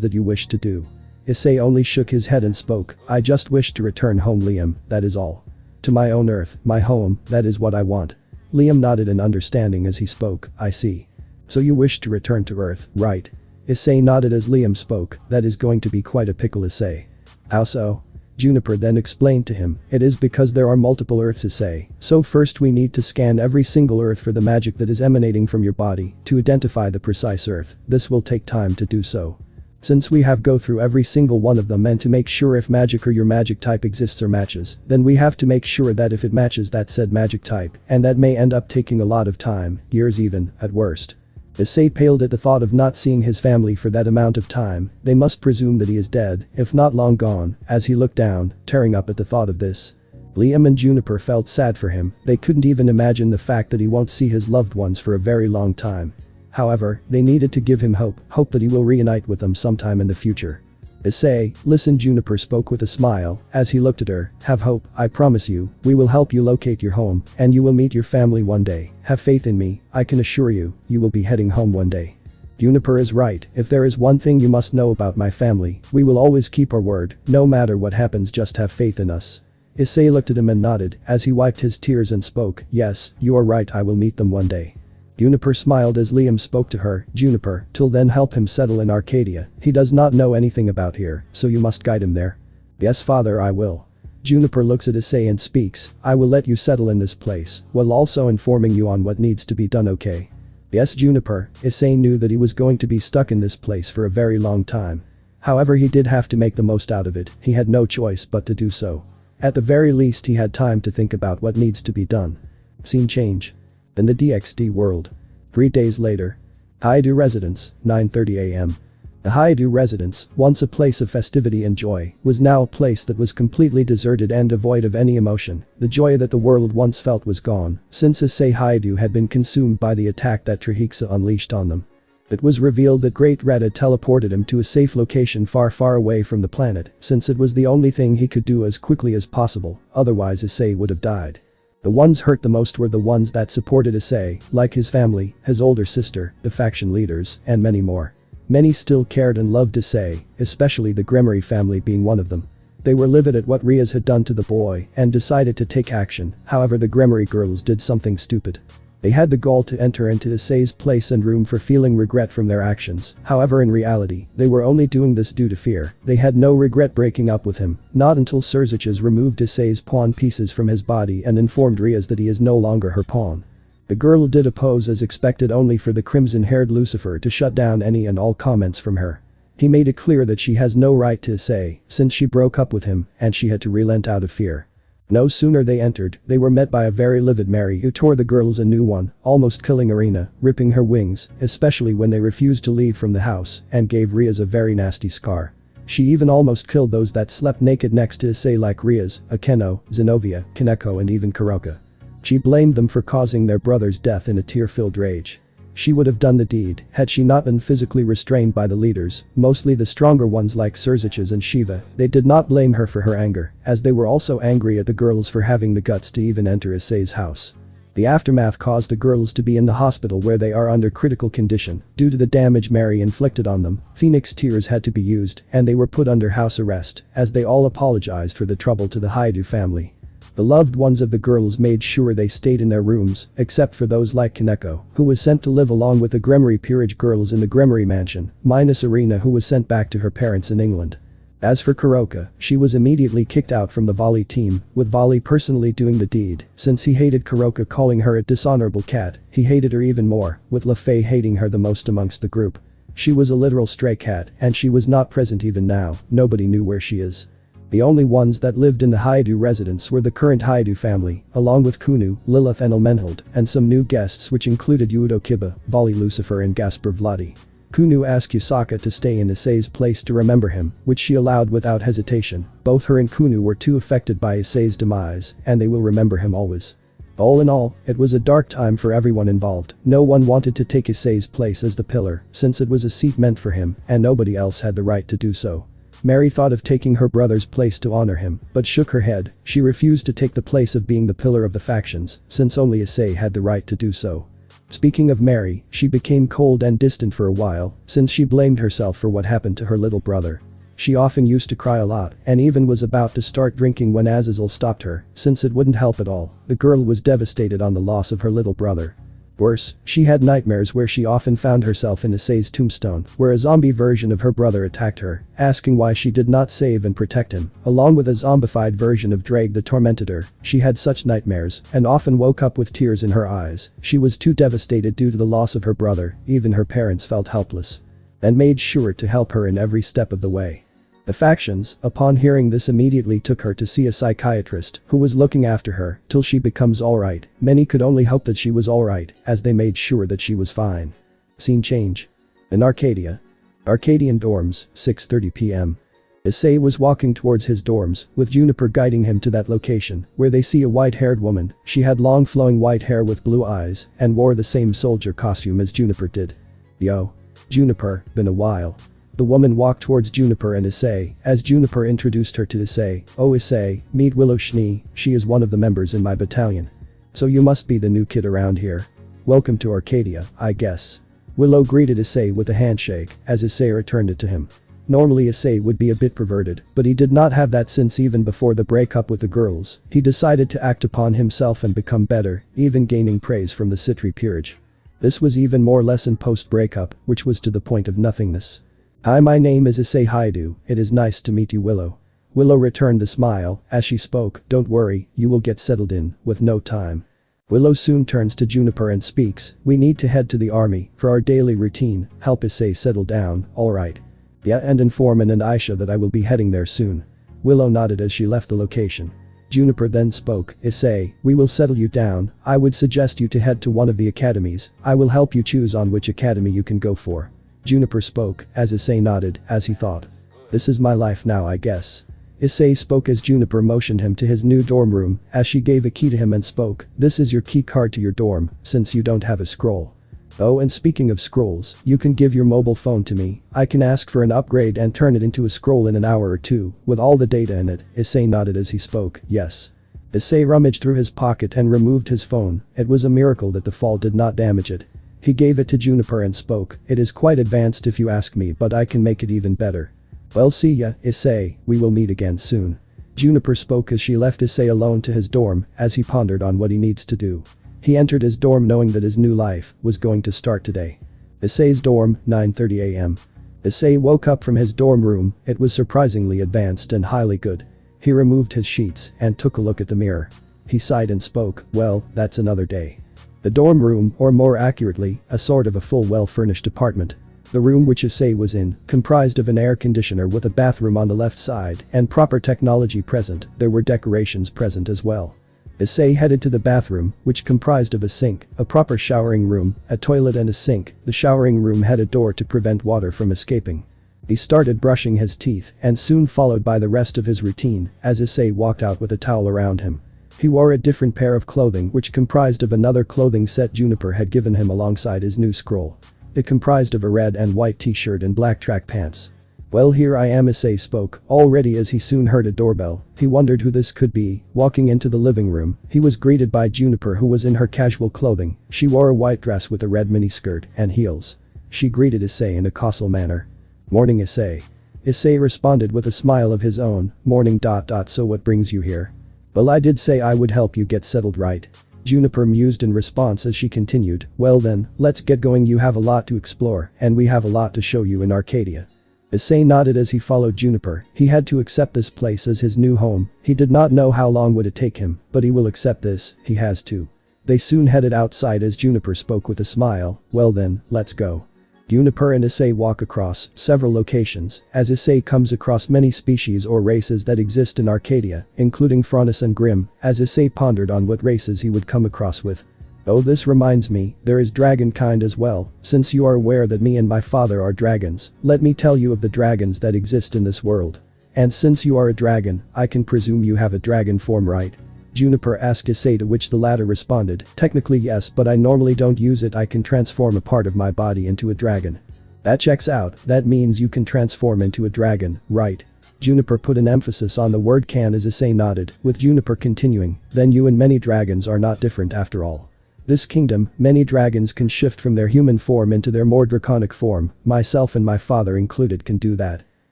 that you wish to do? Issei only shook his head and spoke. I just wish to return home, Liam, that is all. To my own earth, my home, that is what I want. Liam nodded in understanding as he spoke. I see. So you wish to return to Earth, right? Issei nodded as Liam spoke. That is going to be quite a pickle, Issei. How so? Juniper then explained to him. It is because there are multiple Earths, Issei. So first we need to scan every single Earth for the magic that is emanating from your body to identify the precise Earth. This will take time to do so. Since we have go through every single one of them and to make sure if magic or your magic type exists or matches, then we have to make sure that if it matches that said magic type, and that may end up taking a lot of time, years even, at worst. Issei paled at the thought of not seeing his family for that amount of time. They must presume that he is dead, if not long gone, as he looked down, tearing up at the thought of this. Liam and Juniper felt sad for him. They couldn't even imagine the fact that he won't see his loved ones for a very long time. However, they needed to give him hope that he will reunite with them sometime in the future. Issei, listen, Juniper spoke with a smile as he looked at her. Have hope, I promise you, we will help you locate your home, and you will meet your family one day. Have faith in me, I can assure you, you will be heading home one day. Juniper is right, if there is one thing you must know about my family, we will always keep our word, no matter what happens, just have faith in us. Issei looked at him and nodded as he wiped his tears and spoke. Yes, you are right, I will meet them one day. Juniper smiled as Liam spoke to her. Juniper, till then help him settle in Arcadia. He does not know anything about here, so you must guide him there. Yes, father, I will. Juniper looks at Issei and speaks. I will let you settle in this place, while also informing you on what needs to be done, okay? Yes, Juniper. Issei knew that he was going to be stuck in this place for a very long time. However, he did have to make the most out of it. He had no choice but to do so. At the very least, he had time to think about what needs to be done. Scene change. In the DxD world. 3 days later. Hyoudou residence, 9:30 a.m. The Hyoudou residence, once a place of festivity and joy, was now a place that was completely deserted and devoid of any emotion. The joy that the world once felt was gone, since Issei Hyoudou had been consumed by the attack that Trihexa unleashed on them. It was revealed that Great Red had teleported him to a safe location far away from the planet, since it was the only thing he could do as quickly as possible, otherwise Issei would have died. The ones hurt the most were the ones that supported Issei, like his family, his older sister, the faction leaders, and many more. Many still cared and loved Issei, especially the Gremory family being one of them. They were livid at what Rias had done to the boy and decided to take action. However, the Gremory girls did something stupid. They had the gall to enter into Issei's place and room for feeling regret from their actions. However, in reality, they were only doing this due to fear. They had no regret breaking up with him, not until Surziches removed Issei's pawn pieces from his body and informed Rias that he is no longer her pawn. The girl did oppose as expected, only for the crimson-haired Lucifer to shut down any and all comments from her. He made it clear that she has no right to Issei, since she broke up with him, and she had to relent out of fear. No sooner they entered, they were met by a very livid Mary who tore the girls a new one, almost killing Irina, ripping her wings, especially when they refused to leave from the house, and gave Rias a very nasty scar. She even almost killed those that slept naked next to Issei like Rias, Akeno, Zenobia, Kaneko and even Kuroka. She blamed them for causing their brother's death in a tear-filled rage. She would have done the deed had she not been physically restrained by the leaders, mostly the stronger ones like Surziches and Shiva. They did not blame her for her anger, as they were also angry at the girls for having the guts to even enter Issei's house. The aftermath caused the girls to be in the hospital where they are under critical condition due to the damage Mary inflicted on them. Phoenix tears had to be used and they were put under house arrest as they all apologized for the trouble to the Hyoudou family. The loved ones of the girls made sure they stayed in their rooms, except for those like Kaneko, who was sent to live along with the Gremory peerage girls in the Gremory mansion, minus Irina, who was sent back to her parents in England. As for Kuroka, she was immediately kicked out from the volley team, with Volley personally doing the deed. Since he hated Kuroka calling her a dishonorable cat, he hated her even more, with LaFay hating her the most amongst the group. She was a literal stray cat, and she was not present even now. Nobody knew where she is. The only ones that lived in the Hyoudou residence were the current Hyoudou family, along with Kunu, Lilith and Elmenhold, and some new guests which included Yudo Kiba, Volley Lucifer and Gaspar Vladi. Kunu asked Yusaka to stay in Issei's place to remember him, which she allowed without hesitation. Both her and Kunu were too affected by Issei's demise, and they will remember him always. All in all, it was a dark time for everyone involved. No one wanted to take Issei's place as the pillar, since it was a seat meant for him, and nobody else had the right to do so. Mary thought of taking her brother's place to honor him, but shook her head. She refused to take the place of being the pillar of the factions, since only Issei had the right to do so. Speaking of Mary, she became cold and distant for a while, since she blamed herself for what happened to her little brother. She often used to cry a lot, and even was about to start drinking when Azazel stopped her, since it wouldn't help at all. The girl was devastated on the loss of her little brother. Worse, she had nightmares where she often found herself in Issei's tombstone, where a zombie version of her brother attacked her, asking why she did not save and protect him, along with a zombified version of Drake that tormented her. She had such nightmares, and often woke up with tears in her eyes. She was too devastated due to the loss of her brother, even her parents felt helpless. And made sure to help her in every step of the way. The factions, upon hearing this, immediately took her to see a psychiatrist who was looking after her till she becomes alright. Many could only hope that she was alright, as they made sure that she was fine. Scene change. In Arcadia. Arcadian dorms, 6:30 p.m. Issei was walking towards his dorms, with Juniper guiding him to that location, where they see a white-haired woman. She had long flowing white hair with blue eyes, and wore the same soldier costume as Juniper did. Yo. Juniper, been a while. The woman walked towards Juniper and Issei, as Juniper introduced her to Issei. Oh Issei, meet Willow Schnee, she is one of the members in my battalion. So you must be the new kid around here. Welcome to Arcadia, I guess. Willow greeted Issei with a handshake, as Issei returned it to him. Normally Issei would be a bit perverted, but he did not have that since even before the breakup with the girls, he decided to act upon himself and become better, even gaining praise from the Citri peerage. This was even more lesson post-breakup, which was to the point of nothingness. Hi, my name is Issei Hyoudou, it is nice to meet you, Willow. Willow returned the smile, as she spoke. Don't worry, you will get settled in, with no time. Willow soon turns to Juniper and speaks, we need to head to the army, for our daily routine, help Issei settle down, alright. Yeah, and inform An and Aisha that I will be heading there soon. Willow nodded as she left the location. Juniper then spoke, Issei, we will settle you down, I would suggest you to head to one of the academies, I will help you choose on which academy you can go for. Juniper spoke, as Issei nodded, as he thought. This is my life now, I guess. Issei spoke as Juniper motioned him to his new dorm room, as she gave a key to him and spoke, this is your key card to your dorm, since you don't have a scroll. Oh, and speaking of scrolls, you can give your mobile phone to me, I can ask for an upgrade and turn it into a scroll in an hour or two, with all the data in it. Issei nodded as he spoke, yes. Issei rummaged through his pocket and removed his phone, it was a miracle that the fall did not damage it. He gave it to Juniper and spoke, it is quite advanced if you ask me, but I can make it even better. Well, see ya, Issei, we will meet again soon. Juniper spoke as she left Issei alone to his dorm, as he pondered on what he needs to do. He entered his dorm knowing that his new life was going to start today. Issei's dorm, 9:30 a.m. Issei woke up from his dorm room, it was surprisingly advanced and highly good. He removed his sheets and took a look at the mirror. He sighed and spoke, well, that's another day. The dorm room, or more accurately, a sort of a full well-furnished apartment. The room which Issei was in, comprised of an air conditioner with a bathroom on the left side and proper technology present. There were decorations present as well. Issei headed to the bathroom, which comprised of a sink, a proper showering room, a toilet and a sink. The showering room had a door to prevent water from escaping. He started brushing his teeth and soon followed by the rest of his routine, as Issei walked out with a towel around him. He wore a different pair of clothing which comprised of another clothing set Juniper had given him alongside his new scroll. It comprised of a red and white t-shirt and black track pants. Well, here I am, Issei spoke, already as he soon heard a doorbell. He wondered who this could be. Walking into the living room, he was greeted by Juniper, who was in her casual clothing. She wore a white dress with a red miniskirt and heels. She greeted Issei in a docile manner. Morning, Issei. Issei responded with a smile of his own. Morning. So what brings you here? Well, I did say I would help you get settled, right? Juniper mused in response as she continued, well then, let's get going, you have a lot to explore, and we have a lot to show you in Arcadia. Issei nodded as he followed Juniper. He had to accept this place as his new home. He did not know how long would it take him, but he will accept this, he has to. They soon headed outside as Juniper spoke with a smile, well then, let's go. Juniper and Issei walk across several locations, as Issei comes across many species or races that exist in Arcadia, including Fronis and Grimm, as Issei pondered on what races he would come across with. Oh, this reminds me, there is dragonkind as well, since you are aware that me and my father are dragons, let me tell you of the dragons that exist in this world. And since you are a dragon, I can presume you have a dragon form, right? Juniper asked Issei, to which the latter responded, technically yes, but I normally don't use it. I can transform a part of my body into a dragon. That checks out, that means you can transform into a dragon, right? Juniper put an emphasis on the word can as Issei nodded, with Juniper continuing, then you and many dragons are not different after all. This kingdom, many dragons can shift from their human form into their more draconic form, myself and my father included can do that.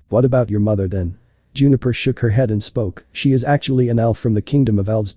What about your mother then? Juniper shook her head and spoke, she is actually an elf from the kingdom of elves.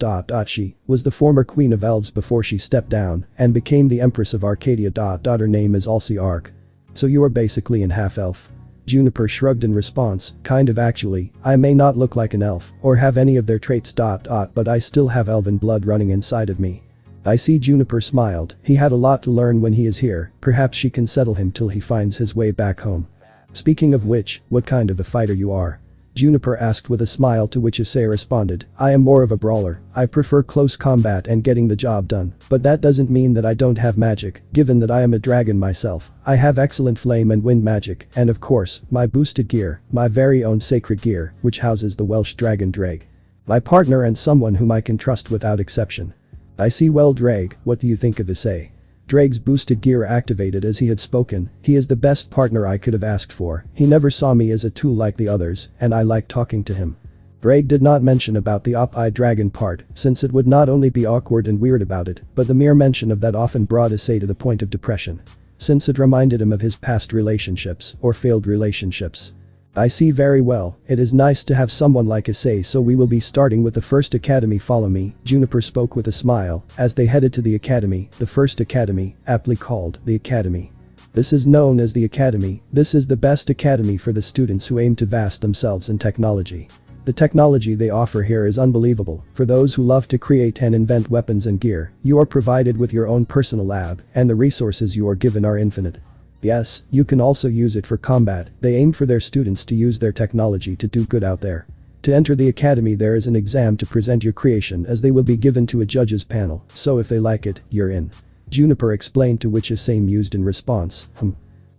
She was the former queen of elves before she stepped down and became the empress of Arcadia. Her name is Issei Arc. So you are basically an half-elf. Juniper shrugged in response, kind of actually, I may not look like an elf or have any of their traits. But I still have elven blood running inside of me. I see. Juniper smiled, he had a lot to learn when he is here, perhaps she can settle him till he finds his way back home. Speaking of which, what kind of a fighter you are? Juniper asked with a smile, to which Issei responded, I am more of a brawler, I prefer close combat and getting the job done, but that doesn't mean that I don't have magic, given that I am a dragon myself, I have excellent flame and wind magic, and of course, my boosted gear, my very own sacred gear, which houses the Welsh dragon Drake. My partner and someone whom I can trust without exception. I see. Well, Drake, what do you think of Issei? Drake's boosted gear activated as he had spoken, he is the best partner I could have asked for, he never saw me as a tool like the others, and I like talking to him. Drake did not mention about the op-eye dragon part, since it would not only be awkward and weird about it, but the mere mention of that often brought Issei to the point of depression. Since it reminded him of his past relationships, or failed relationships. I see. Very well, it is nice to have someone like Issei, so we will be starting with the first academy. Follow me, Juniper spoke with a smile, as they headed to the academy, the first academy, aptly called the academy. This is known as the academy, this is the best academy for the students who aim to vast themselves in technology. The technology they offer here is unbelievable, for those who love to create and invent weapons and gear, you are provided with your own personal lab, and the resources you are given are infinite. Yes, you can also use it for combat, they aim for their students to use their technology to do good out there. To enter the academy there is an exam to present your creation, as they will be given to a judges panel, so if they like it, you're in. Juniper explained, to which Issei mused in response,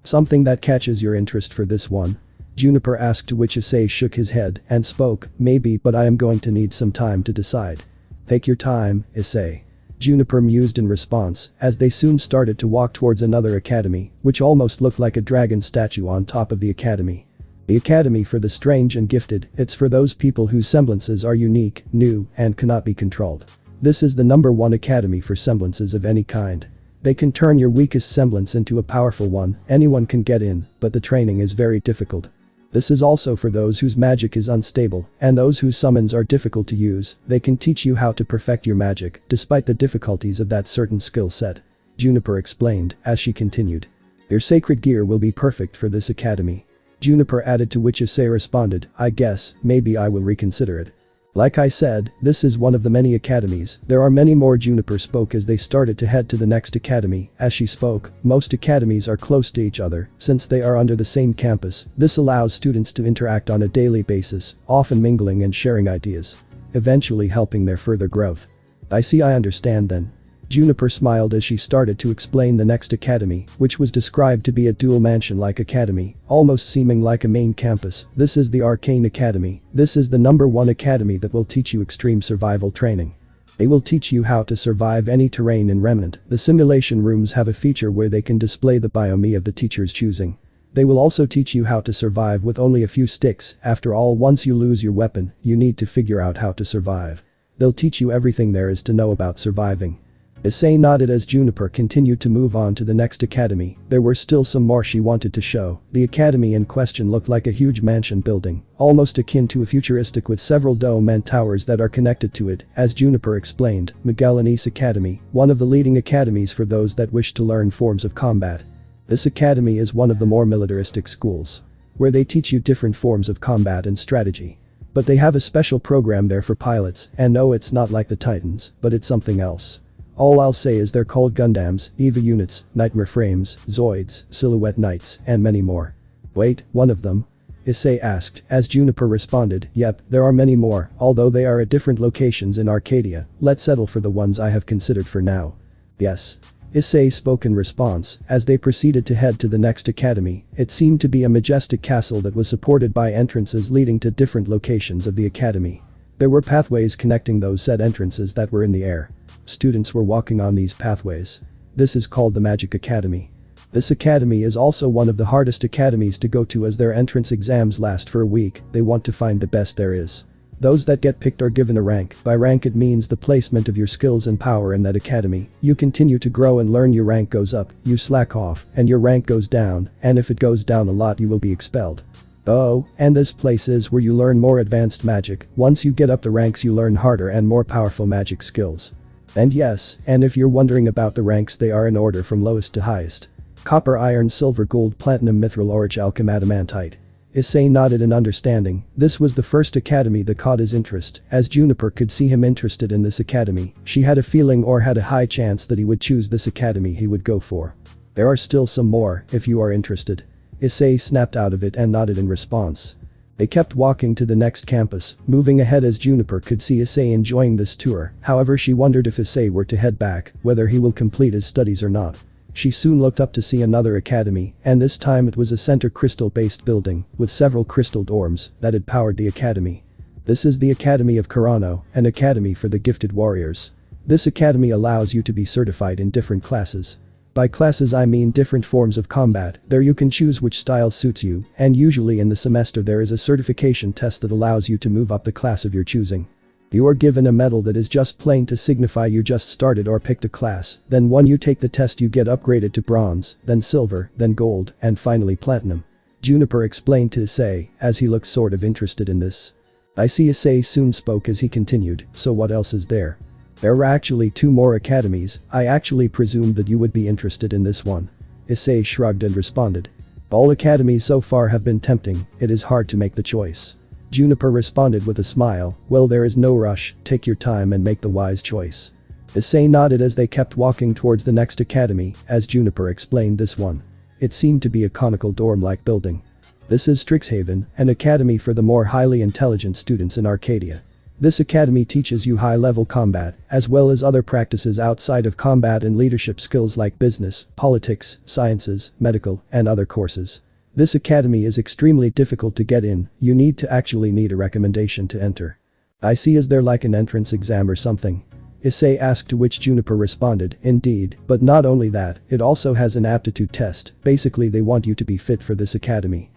Something that catches your interest for this one? Juniper asked, to which Issei shook his head and spoke, maybe, but I am going to need some time to decide. Take your time, Issei. Juniper mused in response, as they soon started to walk towards another academy, which almost looked like a dragon statue on top of the academy. The academy for the strange and gifted, it's for those people whose semblances are unique, new, and cannot be controlled. This is the #1 academy for semblances of any kind. They can turn your weakest semblance into a powerful one, anyone can get in, but the training is very difficult. This is also for those whose magic is unstable, and those whose summons are difficult to use, they can teach you how to perfect your magic, despite the difficulties of that certain skill set. Juniper explained, as she continued. Your sacred gear will be perfect for this academy. Juniper added, to which Issei responded, I guess, maybe I will reconsider it. Like I said, this is one of the many academies, there are many more. Juniper spoke as they started to head to the next academy. As she spoke, most academies are close to each other, since they are under the same campus, this allows students to interact on a daily basis, often mingling and sharing ideas. Eventually helping their further growth. I see. I understand then. Juniper smiled as she started to explain the next academy, which was described to be a dual mansion-like academy, almost seeming like a main campus. This is the Arcane Academy, this is the #1 academy that will teach you extreme survival training. They will teach you how to survive any terrain in Remnant. The simulation rooms have a feature where they can display the biome of the teacher's choosing. They will also teach you how to survive with only a few sticks, after all, once you lose your weapon, you need to figure out how to survive. They'll teach you everything there is to know about surviving. Issei nodded as Juniper continued to move on to the next academy. There were still some more she wanted to show. The academy in question looked like a huge mansion building, almost akin to a futuristic, with several dome and towers that are connected to it. As Juniper explained, Magellanese Academy, one of the leading academies for those that wish to learn forms of combat. This academy is one of the more militaristic schools, where they teach you different forms of combat and strategy. But they have a special program there for pilots, and no, it's not like the Titans, but it's something else. All I'll say is they're called Gundams, EVA units, Nightmare frames, Zoids, Silhouette Knights, and many more. Wait, one of them? Issei asked, as Juniper responded, yep, there are many more, although they are at different locations in Arcadia, let's settle for the ones I have considered for now. Yes. Issei spoke in response, as they proceeded to head to the next academy. It seemed to be a majestic castle that was supported by entrances leading to different locations of the academy. There were pathways connecting those said entrances that were in the air. Students were walking on these pathways. This is called the Magic Academy. This academy is also one of the hardest academies to go to as their entrance exams last for a week. They want to find the best there is. Those that get picked are given a rank. By rank it means the placement of your skills and power in that academy. You continue to grow and learn, your rank goes up, you slack off, and your rank goes down, and if it goes down a lot you will be expelled. Oh, and this place is where you learn more advanced magic. Once you get up the ranks you learn harder and more powerful magic skills. And yes, and if you're wondering about the ranks, they are in order from lowest to highest. Copper, iron, silver, gold, platinum, mithril, orich, alchem, adamantite. Issei nodded in understanding. This was the first academy that caught his interest, as Juniper could see him interested in this academy. She had a feeling, or had a high chance, that he would choose this academy he would go for. There are still some more, if you are interested. Issei snapped out of it and nodded in response. They kept walking to the next campus, moving ahead as Juniper could see Issei enjoying this tour. However, she wondered if Issei were to head back, whether he will complete his studies or not. She soon looked up to see another academy, and this time it was a center crystal-based building, with several crystal dorms, that had powered the academy. This is the Academy of Karano, an academy for the gifted warriors. This academy allows you to be certified in different classes. By classes I mean different forms of combat. There you can choose which style suits you, and usually in the semester there is a certification test that allows you to move up the class of your choosing. You are given a medal that is just plain to signify you just started or picked a class, then when you take the test you get upgraded to bronze, then silver, then gold, and finally platinum. Juniper explained to Issei, as he looked sort of interested in this. I see. Issei soon spoke as he continued, so what else is there? There are actually 2 more academies. I actually presumed that you would be interested in this one. Issei shrugged and responded. All academies so far have been tempting, it is hard to make the choice. Juniper responded with a smile. Well, there is no rush, take your time and make the wise choice. Issei nodded as they kept walking towards the next academy, as Juniper explained this one. It seemed to be a conical dorm-like building. This is Strixhaven, an academy for the more highly intelligent students in Arcadia. This academy teaches you high-level combat, as well as other practices outside of combat and leadership skills like business, politics, sciences, medical, and other courses. This academy is extremely difficult to get in, you need a recommendation to enter. I see. Is there like an entrance exam or something? Issei asked, to which Juniper responded, indeed, but not only that, it also has an aptitude test. Basically they want you to be fit for this academy.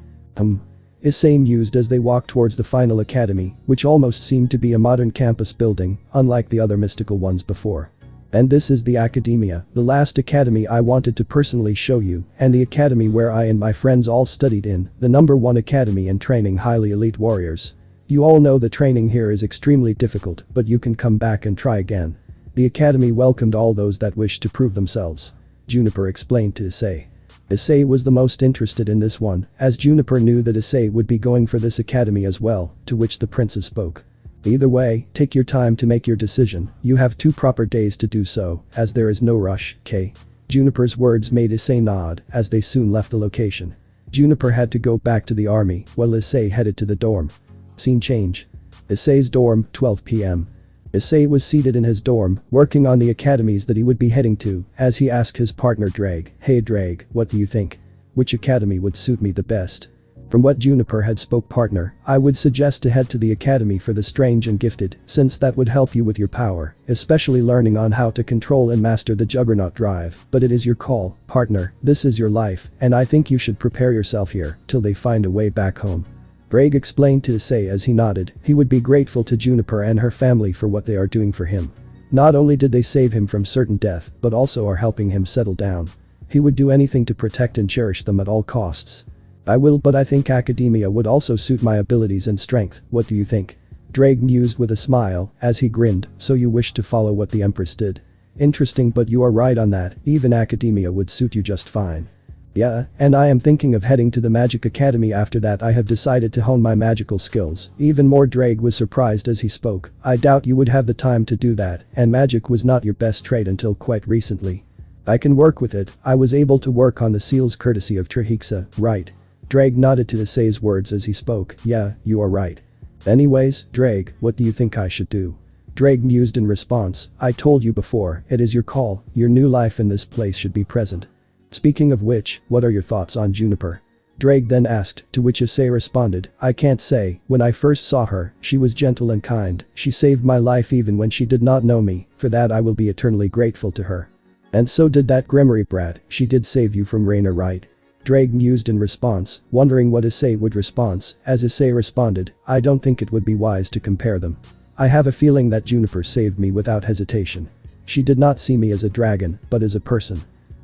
Issei mused as they walked towards the final academy, which almost seemed to be a modern campus building, unlike the other mystical ones before. And this is the Academia, the last academy I wanted to personally show you, and the academy where I and my friends all studied in, the #1 academy in training highly elite warriors. You all know the training here is extremely difficult, but you can come back and try again. The academy welcomed all those that wished to prove themselves. Juniper explained to Issei. Issei was the most interested in this one, as Juniper knew that Issei would be going for this academy as well, to which the princess spoke. Either way, take your time to make your decision, you have 2 proper days to do so, as there is no rush, K. Juniper's words made Issei nod, as they soon left the location. Juniper had to go back to the army, while Issei headed to the dorm. Scene change. Issei's dorm, 12 p.m. Issei was seated in his dorm, working on the academies that he would be heading to, as he asked his partner Drag, hey Drag, what do you think? Which academy would suit me the best? From what Juniper had spoke, partner, I would suggest to head to the academy for the strange and gifted, since that would help you with your power, especially learning on how to control and master the Juggernaut drive, but it is your call, partner, this is your life, and I think you should prepare yourself here, till they find a way back home. Bragg explained to Issei as he nodded, he would be grateful to Juniper and her family for what they are doing for him. Not only did they save him from certain death, but also are helping him settle down. He would do anything to protect and cherish them at all costs. I will, but I think academia would also suit my abilities and strength, what do you think? Drake mused with a smile, as he grinned, so you wish to follow what the Empress did. Interesting, but you are right on that, even academia would suit you just fine. Yeah, and I am thinking of heading to the Magic Academy after that. I have decided to hone my magical skills. Even more. Drake was surprised as he spoke. I doubt you would have the time to do that, and magic was not your best trait until quite recently. I can work with it, I was able to work on the seals courtesy of Trihexa, right? Drake nodded to Issei's words as he spoke. Yeah, you are right. Anyways, Drake, what do you think I should do? Drake mused in response. I told you before, it is your call, your new life in this place should be present. Speaking of which, what are your thoughts on Juniper? Drake then asked, to which Issei responded, I can't say, when I first saw her, she was gentle and kind, she saved my life even when she did not know me, for that I will be eternally grateful to her. And so did that Gremory brat, she did save you from Rainer, right? Drake mused in response, wondering what Issei would respond, as Issei responded, I don't think it would be wise to compare them. I have a feeling that Juniper saved me without hesitation. She did not see me as a dragon, but as a person.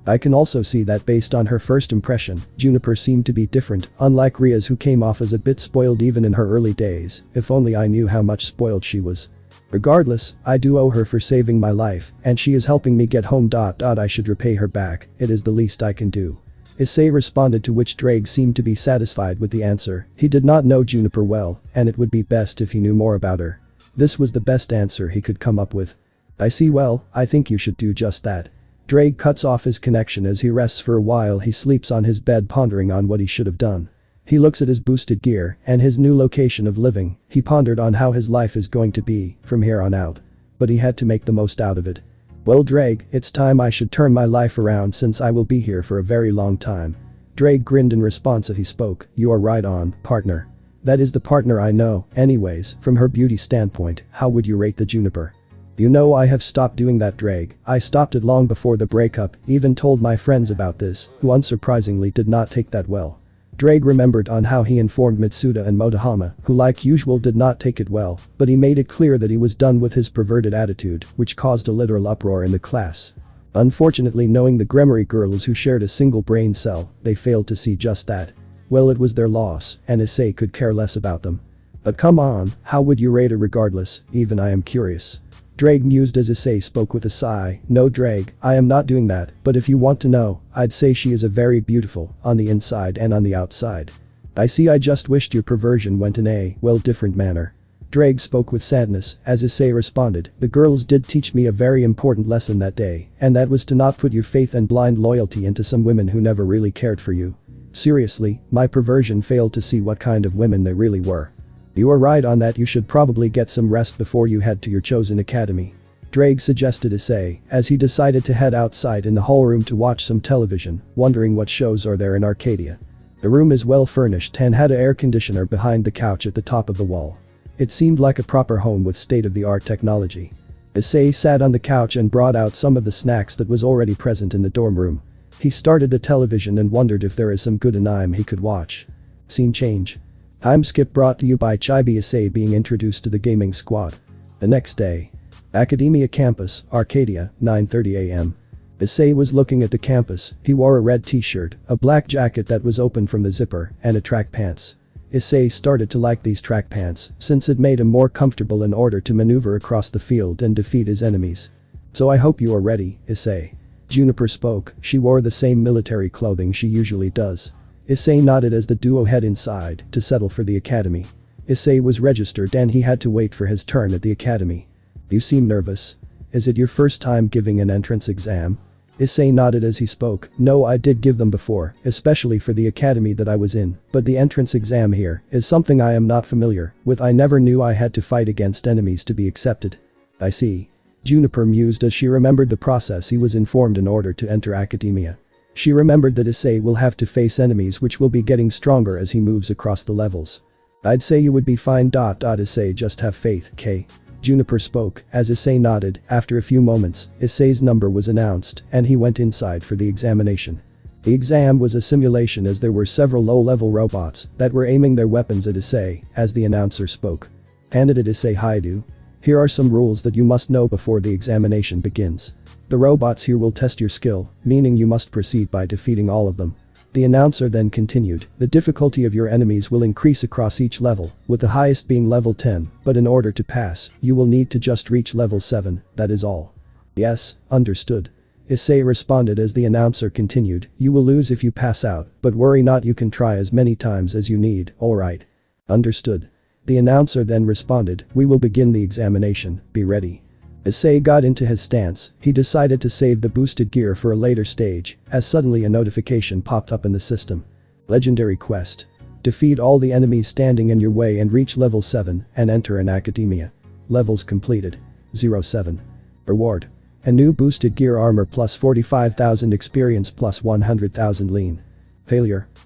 I can also see that based on her first impression, Juniper seemed to be different, unlike Ria's who came off as a bit spoiled even in her early days, if only I knew how much spoiled she was. Regardless, I do owe her for saving my life, and she is helping me get home. I should repay her back, it is the least I can do. Issei responded, to which Drake seemed to be satisfied with the answer. He did not know Juniper well, and it would be best if he knew more about her. This was the best answer he could come up with. I see, well, I think you should do just that. Drake cuts off his connection as he rests for a while. He sleeps on his bed pondering on what he should have done. He looks at his boosted gear and his new location of living. He pondered on how his life is going to be from here on out. But he had to make the most out of it. Well, Drake, it's time I should turn my life around since I will be here for a very long time. Drake grinned in response as he spoke, you are right on, partner. That is the partner I know. Anyways, from her beauty standpoint, how would you rate the Juniper? You know, I have stopped doing that, Drake. I stopped it long before the breakup, even told my friends about this, who unsurprisingly did not take that well. Drake remembered on how he informed Mitsuda and Motohama, who like usual did not take it well, but he made it clear that he was done with his perverted attitude, which caused a literal uproar in the class. Unfortunately, knowing the Gremory girls who shared a single brain cell, they failed to see just that. Well, it was their loss, and Issei could care less about them. But come on, how would you rate her regardless, even I am curious. Drake mused as Issei spoke with a sigh, no Drake, I am not doing that, but if you want to know, I'd say she is a very beautiful, on the inside and on the outside. I see, I just wished your perversion went in a, well, different manner. Drake spoke with sadness, as Issei responded, the girls did teach me a very important lesson that day, and that was to not put your faith and blind loyalty into some women who never really cared for you. Seriously, my perversion failed to see what kind of women they really were. You are right on that, you should probably get some rest before you head to your chosen academy. Drake suggested Issei, as he decided to head outside in the hall room to watch some television, wondering what shows are there in Arcadia. The room is well furnished and had an air conditioner behind the couch at the top of the wall. It seemed like a proper home with state-of-the-art technology. Issei sat on the couch and brought out some of the snacks that was already present in the dorm room. He started the television and wondered if there is some good anime he could watch. Scene change. Time skip brought to you by Chibi. Issei being introduced to the gaming squad. The next day. Academia campus, Arcadia, 9:30 am. Issei was looking at the campus. He wore a red t-shirt, a black jacket that was open from the zipper, and a track pants. Issei started to like these track pants, since it made him more comfortable in order to maneuver across the field and defeat his enemies. So I hope you are ready, Issei. Juniper spoke, she wore the same military clothing she usually does. Issei nodded as the duo head inside to settle for the academy. Issei was registered and he had to wait for his turn at the academy. You seem nervous. Is it your first time giving an entrance exam? Issei nodded as he spoke, no, I did give them before, especially for the academy that I was in, but the entrance exam here is something I am not familiar with. I never knew I had to fight against enemies to be accepted. I see. Juniper mused as she remembered the process he was informed in order to enter academia. She remembered that Issei will have to face enemies which will be getting stronger as he moves across the levels. I'd say you would be fine. Issei, just have faith, K. Juniper spoke, as Issei nodded. After a few moments, Issei's number was announced, and he went inside for the examination. The exam was a simulation as there were several low-level robots that were aiming their weapons at Issei, as the announcer spoke. Candidate Issei Hyoudou. Here are some rules that you must know before the examination begins. The robots here will test your skill, meaning you must proceed by defeating all of them. The announcer then continued, the difficulty of your enemies will increase across each level, with the highest being level 10, but in order to pass, you will need to just reach level 7, that is all. Yes, understood. Issei responded as the announcer continued, you will lose if you pass out, but worry not, you can try as many times as you need, alright. Understood. The announcer then responded, we will begin the examination, be ready. Issei got into his stance, he decided to save the boosted gear for a later stage, as suddenly a notification popped up in the system. Legendary quest. Defeat all the enemies standing in your way and reach level 7 and enter an academia. Levels completed. 07. Reward. A new boosted gear armor plus 45,000 experience plus 100,000 lean. Failure.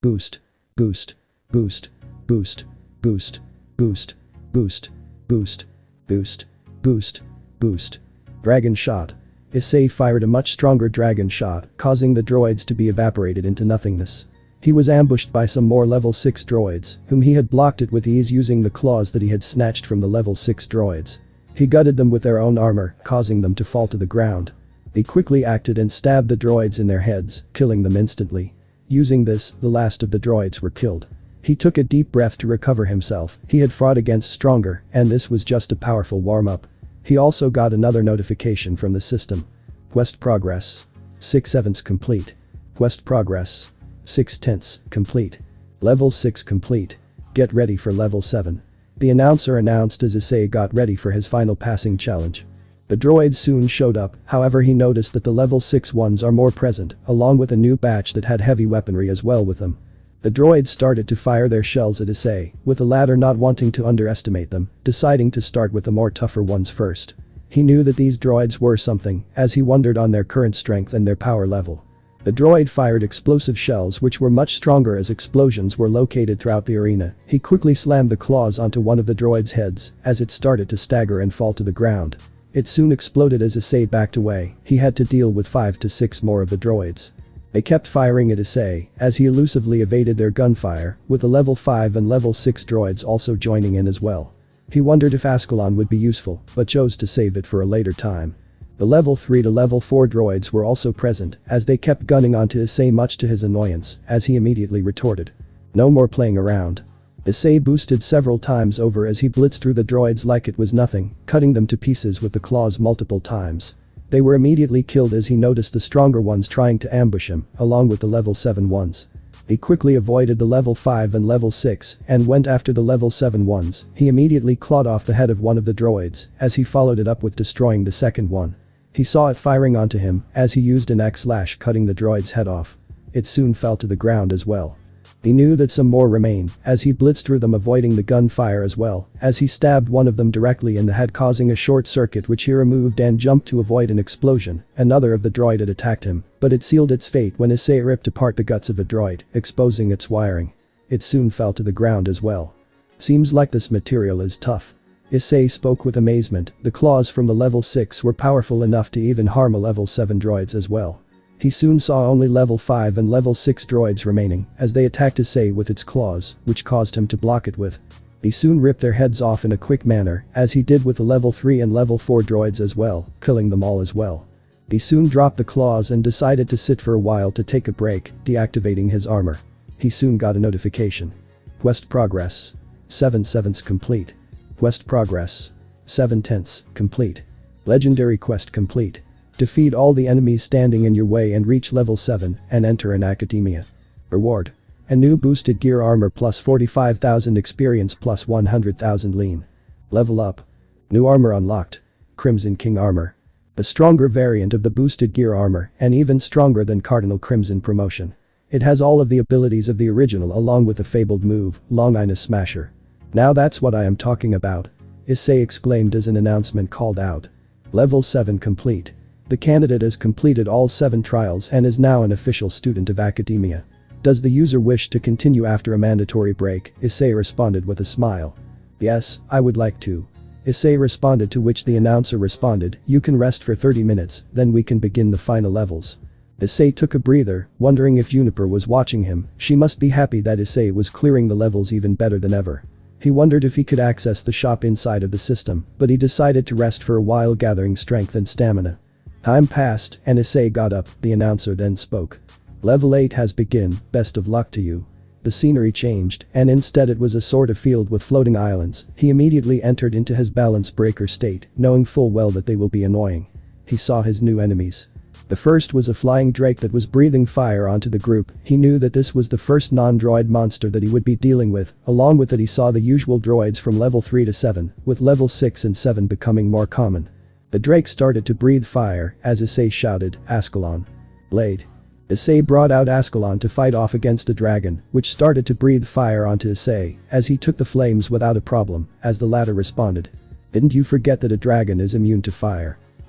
Boost. Boost. Boost. Boost. Boost. Boost. Boost. Boost. Boost. Boost. Boost. Dragon shot. Issei fired a much stronger dragon shot, causing the droids to be evaporated into nothingness. He was ambushed by some more level 6 droids, whom he had blocked it with ease using the claws that he had snatched from the level 6 droids. He gutted them with their own armor, causing them to fall to the ground. He quickly acted and stabbed the droids in their heads, killing them instantly. Using this, the last of the droids were killed. He took a deep breath to recover himself. He had fought against stronger, and this was just a powerful warm-up. He also got another notification from the system. Quest progress. 6/7 complete. Quest progress. 6/10 complete. Level 6 complete. Get ready for level 7. The announcer announced as Issei got ready for his final passing challenge. The droids soon showed up, however he noticed that the level 6 ones are more present, along with a new batch that had heavy weaponry as well with them. The droids started to fire their shells at Issei, with the latter not wanting to underestimate them, deciding to start with the more tougher ones first. He knew that these droids were something, as he wondered on their current strength and their power level. The droid fired explosive shells which were much stronger as explosions were located throughout the arena. He quickly slammed the claws onto one of the droid's heads, as it started to stagger and fall to the ground. It soon exploded as Issei backed away. He had to deal with 5 to 6 more of the droids. They kept firing at Issei, as he elusively evaded their gunfire, with the level 5 and level 6 droids also joining in as well. He wondered if Ascalon would be useful, but chose to save it for a later time. The level 3 to level 4 droids were also present, as they kept gunning onto Issei much to his annoyance, as he immediately retorted. No more playing around. Issei boosted several times over as he blitzed through the droids like it was nothing, cutting them to pieces with the claws multiple times. They were immediately killed as he noticed the stronger ones trying to ambush him, along with the level 7 ones. He quickly avoided the level 5 and level 6 and went after the level 7 ones. He immediately clawed off the head of one of the droids, as he followed it up with destroying the second one. He saw it firing onto him, as he used an axe slash cutting the droid's head off. It soon fell to the ground as well. He knew that some more remained, as he blitzed through them avoiding the gunfire as well, as he stabbed one of them directly in the head causing a short circuit which he removed and jumped to avoid an explosion. Another of the droid had attacked him, but it sealed its fate when Issei ripped apart the guts of a droid, exposing its wiring. It soon fell to the ground as well. Seems like this material is tough. Issei spoke with amazement. The claws from the level 6 were powerful enough to even harm a level 7 droids as well. He soon saw only level 5 and level 6 droids remaining, as they attacked Issei with its claws, which caused him to block it with. He soon ripped their heads off in a quick manner, as he did with the level 3 and level 4 droids as well, killing them all as well. He soon dropped the claws and decided to sit for a while to take a break, deactivating his armor. He soon got a notification. Quest progress. 7/7 complete. Quest progress. 7/10 complete. Legendary quest complete. Defeat all the enemies standing in your way and reach level 7 and enter an academia. Reward. A new boosted gear armor plus 45,000 experience plus 100,000 lean. Level up. New armor unlocked. Crimson King armor. A stronger variant of the boosted gear armor and even stronger than Cardinal Crimson promotion. It has all of the abilities of the original along with the fabled move, Long Ina Smasher. Now that's what I am talking about. Issei exclaimed as an announcement called out. Level 7 complete. The candidate has completed all 7 trials and is now an official student of academia. Does the user wish to continue after a mandatory break? Issei responded with a smile. Yes, I would like to. Issei responded, to which the announcer responded, you can rest for 30 minutes, then we can begin the final levels. Issei took a breather, wondering if Juniper was watching him. She must be happy that Issei was clearing the levels even better than ever. He wondered if he could access the shop inside of the system, but he decided to rest for a while, gathering strength and stamina. Time passed, and Issei got up. The announcer then spoke. Level 8 has begun, best of luck to you. The scenery changed, and instead it was a sort of field with floating islands. He immediately entered into his balance breaker state, knowing full well that they will be annoying. He saw his new enemies. The first was a flying drake that was breathing fire onto the group. He knew that this was the first non-droid monster that he would be dealing with. Along with it he saw the usual droids from level 3 to 7, with level 6 and 7 becoming more common. The drake started to breathe fire as Issei shouted, Ascalon. Blade. Issei brought out Ascalon to fight off against the dragon, which started to breathe fire onto Issei, as he took the flames without a problem, as the latter responded. Didn't you forget that a dragon is immune to fire?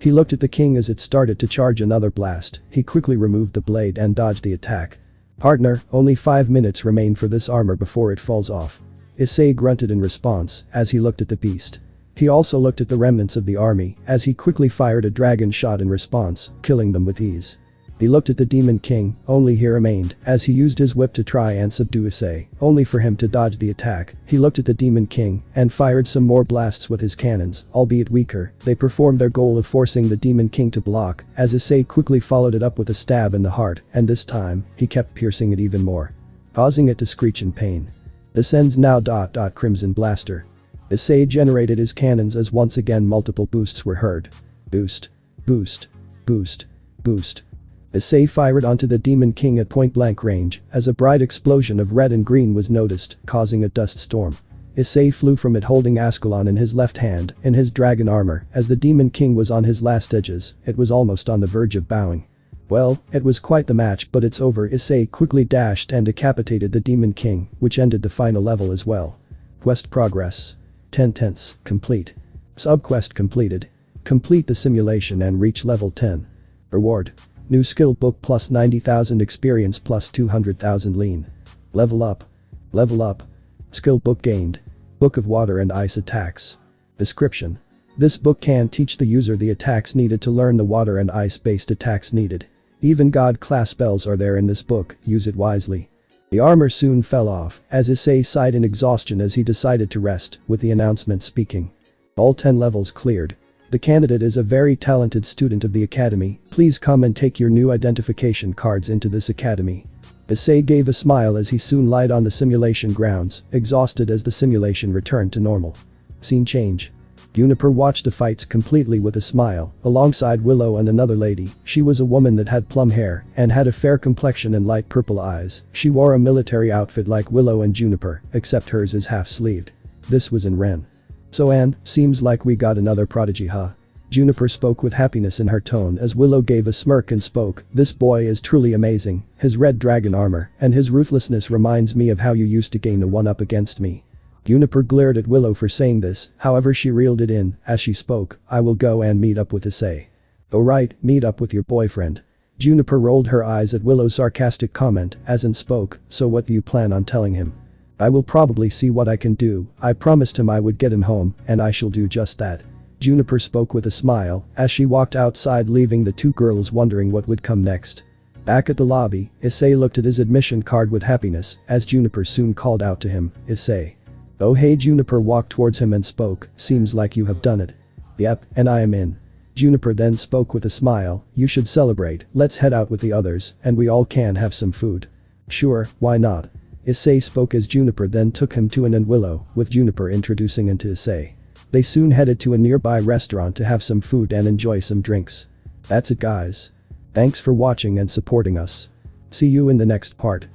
He looked at the king as it started to charge another blast. He quickly removed the blade and dodged the attack. Partner, only 5 minutes remain for this armor before it falls off. Issei grunted in response as he looked at the beast. He also looked at the remnants of the army as he quickly fired a dragon shot in response, killing them with ease. He looked at the Demon King, only he remained, as he used his whip to try and subdue Issei, only for him to dodge the attack. He looked at the Demon King and fired some more blasts with his cannons, albeit weaker. They performed their goal of forcing the Demon King to block, as Issei quickly followed it up with a stab in the heart, and this time, he kept piercing it even more, causing it to screech in pain. This ends now. Crimson Blaster. Issei generated his cannons as once again multiple boosts were heard. Boost. Boost. Boost. Boost. Issei fired onto the Demon King at point-blank range as a bright explosion of red and green was noticed, causing a dust storm. Issei flew from it holding Ascalon in his left hand, in his dragon armor, as the Demon King was on his last edges. It was almost on the verge of bowing. Well, it was quite the match, but it's over. Issei quickly dashed and decapitated the Demon King, which ended the final level as well. Quest progress. 10/10. Complete. Subquest completed. Complete the simulation and reach level 10. Reward. New skill book plus 90,000 experience plus 200,000 lean. Level up. Level up. Skill book gained. Book of Water and Ice Attacks. Description. This book can teach the user the attacks needed to learn the water and ice based attacks needed. Even god class spells are there in this book, use it wisely. The armor soon fell off as Issei sighed in exhaustion as he decided to rest, with the announcement speaking. All 10 levels cleared. The candidate is a very talented student of the academy. Please come and take your new identification cards into this academy. Issei gave a smile as he soon lied on the simulation grounds, exhausted as the simulation returned to normal. Scene change. Juniper watched the fights completely with a smile, alongside Willow and another lady. She was a woman that had plum hair and had a fair complexion and light purple eyes. She wore a military outfit like Willow and Juniper, except hers is half-sleeved. This was in Ren. So Anne, seems like we got another prodigy, huh? Juniper spoke with happiness in her tone as Willow gave a smirk and spoke, this boy is truly amazing, his red dragon armor and his ruthlessness reminds me of how you used to gain the one-up against me. Juniper glared at Willow for saying this, however she reeled it in, as she spoke, I will go and meet up with Issei. Oh right, meet up with your boyfriend. Juniper rolled her eyes at Willow's sarcastic comment as Anne spoke, so what do you plan on telling him? I will probably see what I can do. I promised him I would get him home, and I shall do just that. Juniper spoke with a smile as she walked outside, leaving the two girls wondering what would come next. Back at the lobby, Issei looked at his admission card with happiness as Juniper soon called out to him, Issei. Oh hey. Juniper walked towards him and spoke, seems like you have done it. Yep, and I am in. Juniper then spoke with a smile, you should celebrate, let's head out with the others, and we all can have some food. Sure, why not? Issei spoke as Juniper then took him to Anne and Willow, with Juniper introducing Anne to Issei. They soon headed to a nearby restaurant to have some food and enjoy some drinks. That's it guys. Thanks for watching and supporting us. See you in the next part.